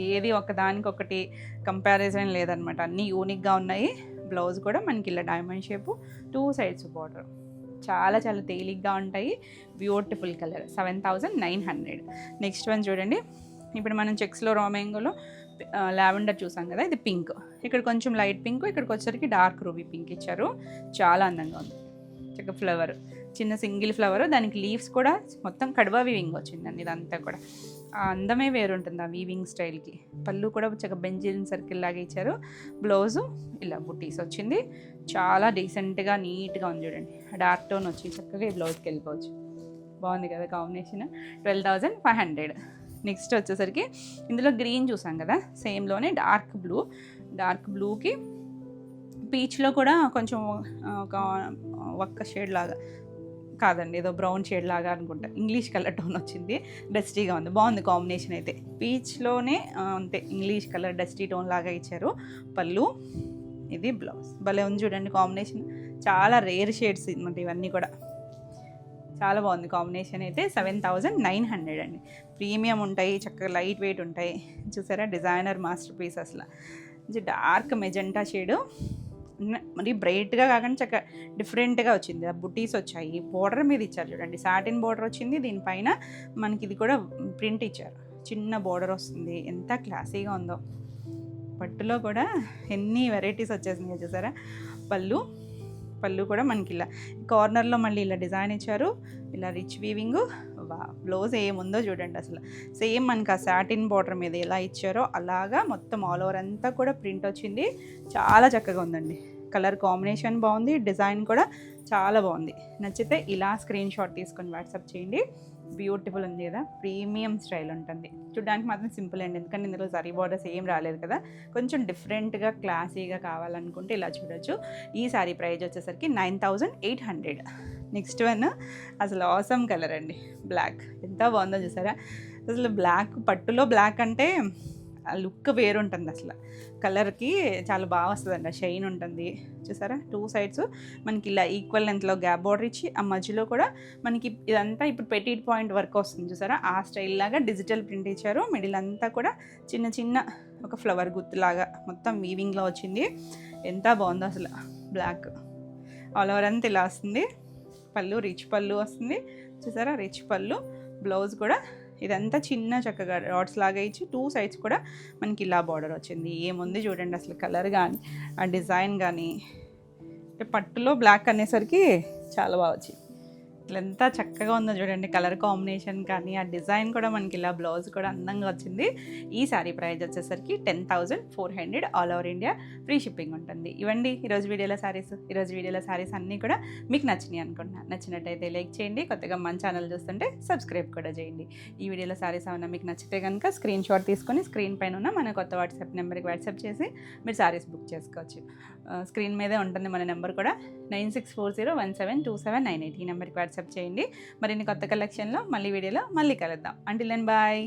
[SPEAKER 1] ఏది ఒకదానికొకటి కంపారిజన్ లేదనమాట, అన్నీ యూనిక్గా ఉన్నాయి. బ్లౌజ్ కూడా మనకి ఇలా డైమండ్ షేపు, 2 సైడ్స్ బార్డర్, చాలా చాలా తేలిగ్గా ఉంటాయి. Beautiful colour. 7,900. నెక్స్ట్ వన్ చూడండి, ఇప్పుడు మనం చెక్స్లో రామ్యాంగోలో లావెండర్ చూసాం కదా, ఇది పింక్. ఇక్కడ కొంచెం లైట్ పింక్, ఇక్కడికి వచ్చేసరికి డార్క్ రూబీ పింక్ ఇచ్చారు. చాలా అందంగా ఉంది. చక్కగా ఫ్లవర్, చిన్న సింగిల్ ఫ్లవర్, దానికి లీవ్స్ కూడా మొత్తం కడవా వీవింగ్ వచ్చిందండి. ఇదంతా కూడా ఆ అందమే వేరుంటుంది ఆ వీవింగ్ స్టైల్కి. పళ్ళు కూడా చక్కగా బెంజిన్ సర్కిల్ లాగా ఇచ్చారు. బ్లౌజు ఇలా బుటీస్ వచ్చింది. చాలా డీసెంట్గా నీట్గా ఉంది చూడండి. డార్క్ టోన్ వచ్చి చక్కగా ఈ బ్లౌజ్కి వెళ్ళిపోవచ్చు. బాగుంది కదా కాంబినేషన్. 12,500. నెక్స్ట్ వచ్చేసరికి ఇందులో గ్రీన్ చూసాం కదా, సేమ్లోనే డార్క్ బ్లూకి పీచ్లో కూడా కొంచెం ఒక ఒక్క షేడ్ లాగా కాదండి, ఏదో బ్రౌన్ షేడ్ లాగా అనుకుంటా, ఇంగ్లీష్ కలర్ టోన్ వచ్చింది. డస్టీగా ఉంది, బాగుంది కాంబినేషన్ అయితే. పీచ్లోనే అంతే ఇంగ్లీష్ కలర్ డస్టీ టోన్ లాగా ఇచ్చారు. పళ్ళు, ఇది బ్లౌజ్. భలే ఉంది చూడండి కాంబినేషన్. చాలా రేర్ షేడ్స్ అనమాట ఇవన్నీ కూడా. చాలా బాగుంది కాంబినేషన్ అయితే. 7,900 అండి. ప్రీమియం ఉంటాయి, చక్కగా లైట్ వెయిట్ ఉంటాయి. చూసారా, డిజైనర్ మాస్టర్ పీస్. అసలు డార్క్ మెజెంటా షేడు, మరి బ్రైట్గా కాకుండా చక్కగా డిఫరెంట్గా వచ్చింది. ఆ బుటీస్ వచ్చాయి, బోర్డర్ మీద ఇచ్చారు చూడండి, సాటిన్ బోర్డర్ వచ్చింది, దీనిపైన మనకి ఇది కూడా ప్రింట్ ఇచ్చారు, చిన్న బోర్డర్ వస్తుంది. ఎంత క్లాసీగా ఉందో. పట్టులో కూడా ఎన్ని వెరైటీస్ వచ్చేసినాయి చూసారా. పళ్ళు కూడా మనకి ఇలా కార్నర్లో మళ్ళీ ఇలా డిజైన్ ఇచ్చారు, ఇలా రిచ్ వీవింగ్. బ్లౌజ్ ఏముందో చూడండి, అసలు సేమ్ మనకి ఆ సాటిన్ బార్డర్ మీద ఎలా ఇచ్చారో అలాగా మొత్తం ఆల్ ఓవర్ అంతా కూడా ప్రింట్ వచ్చింది. చాలా చక్కగా ఉందండి, కలర్ కాంబినేషన్ బాగుంది, డిజైన్ కూడా చాలా బాగుంది. నచ్చితే ఇలా స్క్రీన్ షాట్ తీసుకొని వాట్సాప్ చేయండి. బ్యూటిఫుల్ ఉంది కదా, ప్రీమియం స్టైల్ ఉంటుంది. చూడడానికి మాత్రం సింపుల్ అండి, ఎందుకంటే ఇందులో జరీ బార్డర్స్ ఏం రాలేదు కదా. కొంచెం డిఫరెంట్గా క్లాసీగా కావాలనుకుంటే ఇలా చూడొచ్చు. ఈ సారీ ప్రైస్ వచ్చేసరికి 9800. నెక్స్ట్ వన్ అసలు ఆసమ్ కలర్ అండి, బ్లాక్. ఎంత బాగుందో చూసారా. అసలు బ్లాక్, పట్టులో బ్లాక్ అంటే ఆ లుక్ వేరుంటుంది, అసలు కలర్కి చాలా బాగా వస్తుందండి, ఆ షైన్ ఉంటుంది. చూసారా, 2 సైడ్స్ మనకి ఇలా ఈక్వల్ లెంత్లో గ్యాప్ బార్డర్ ఇచ్చి, ఆ మధ్యలో కూడా మనకి ఇదంతా ఇప్పుడు పెటీట్ పాయింట్ వర్క్ వస్తుంది చూసారా, ఆ స్టైల్ లాగా డిజిటల్ ప్రింట్ ఇచ్చారు. మిడిల్ అంతా కూడా చిన్న చిన్న ఒక ఫ్లవర్ గుర్తులాగా మొత్తం వీవింగ్లో వచ్చింది. ఎంత బాగుందో అసలు. బ్లాక్ ఆల్ ఓవర్ అంతా ఇలా వస్తుంది. పళ్ళు రిచ్ పళ్ళు వస్తుంది చూసారా, రిచ్ పళ్ళు. బ్లౌజ్ కూడా ఇదంతా చిన్న చక్కగా డాట్స్ లాగా ఇచ్చి 2 సైడ్స్ కూడా మనకి ఇలా బార్డర్ వచ్చింది. ఏముంది చూడండి అసలు, కలర్ కానీ ఆ డిజైన్ కానీ. అంటే పట్టులో బ్లాక్ అనేసరికి చాలా బాగా వచ్చింది. ఎంత చక్కగా ఉందో చూడండి, కలర్ కాంబినేషన్ కానీ ఆ డిజైన్ కూడా మనకి ఇలా బ్లౌజ్ కూడా అందంగా వచ్చింది. ఈ శారీ ప్రైస్ వచ్చేసరికి 10,400, all over India free shipping ఉంటుంది. ఇవ్వండి ఈరోజు వీడియోలో శారీస్ అన్నీ కూడా మీకు నచ్చినాయి అనుకుంటున్నాను. నచ్చినట్టయితే లైక్ చేయండి, కొత్తగా మన ఛానల్ చూస్తుంటే సబ్స్క్రైబ్ కూడా చేయండి. ఈ వీడియోలో శారీస్ ఏమైనా మీకు నచ్చితే కనుక స్క్రీన్ షాట్ తీసుకొని స్క్రీన్ పైన ఉన్న మన కొత్త వాట్సాప్ నెంబర్కి వాట్సాప్ చేసి మీరు శారీస్ బుక్ చేసుకోవచ్చు. స్క్రీన్ మీదే ఉంటుంది మన నెంబర్ కూడా, 9640172798. ఈ నెంబర్కి వాట్సాప్ చేయండి. మరిన్ని కొత్త కలెక్షన్లో మళ్ళీ వీడియోలో మళ్ళీ కలుద్దాం. Until then bye.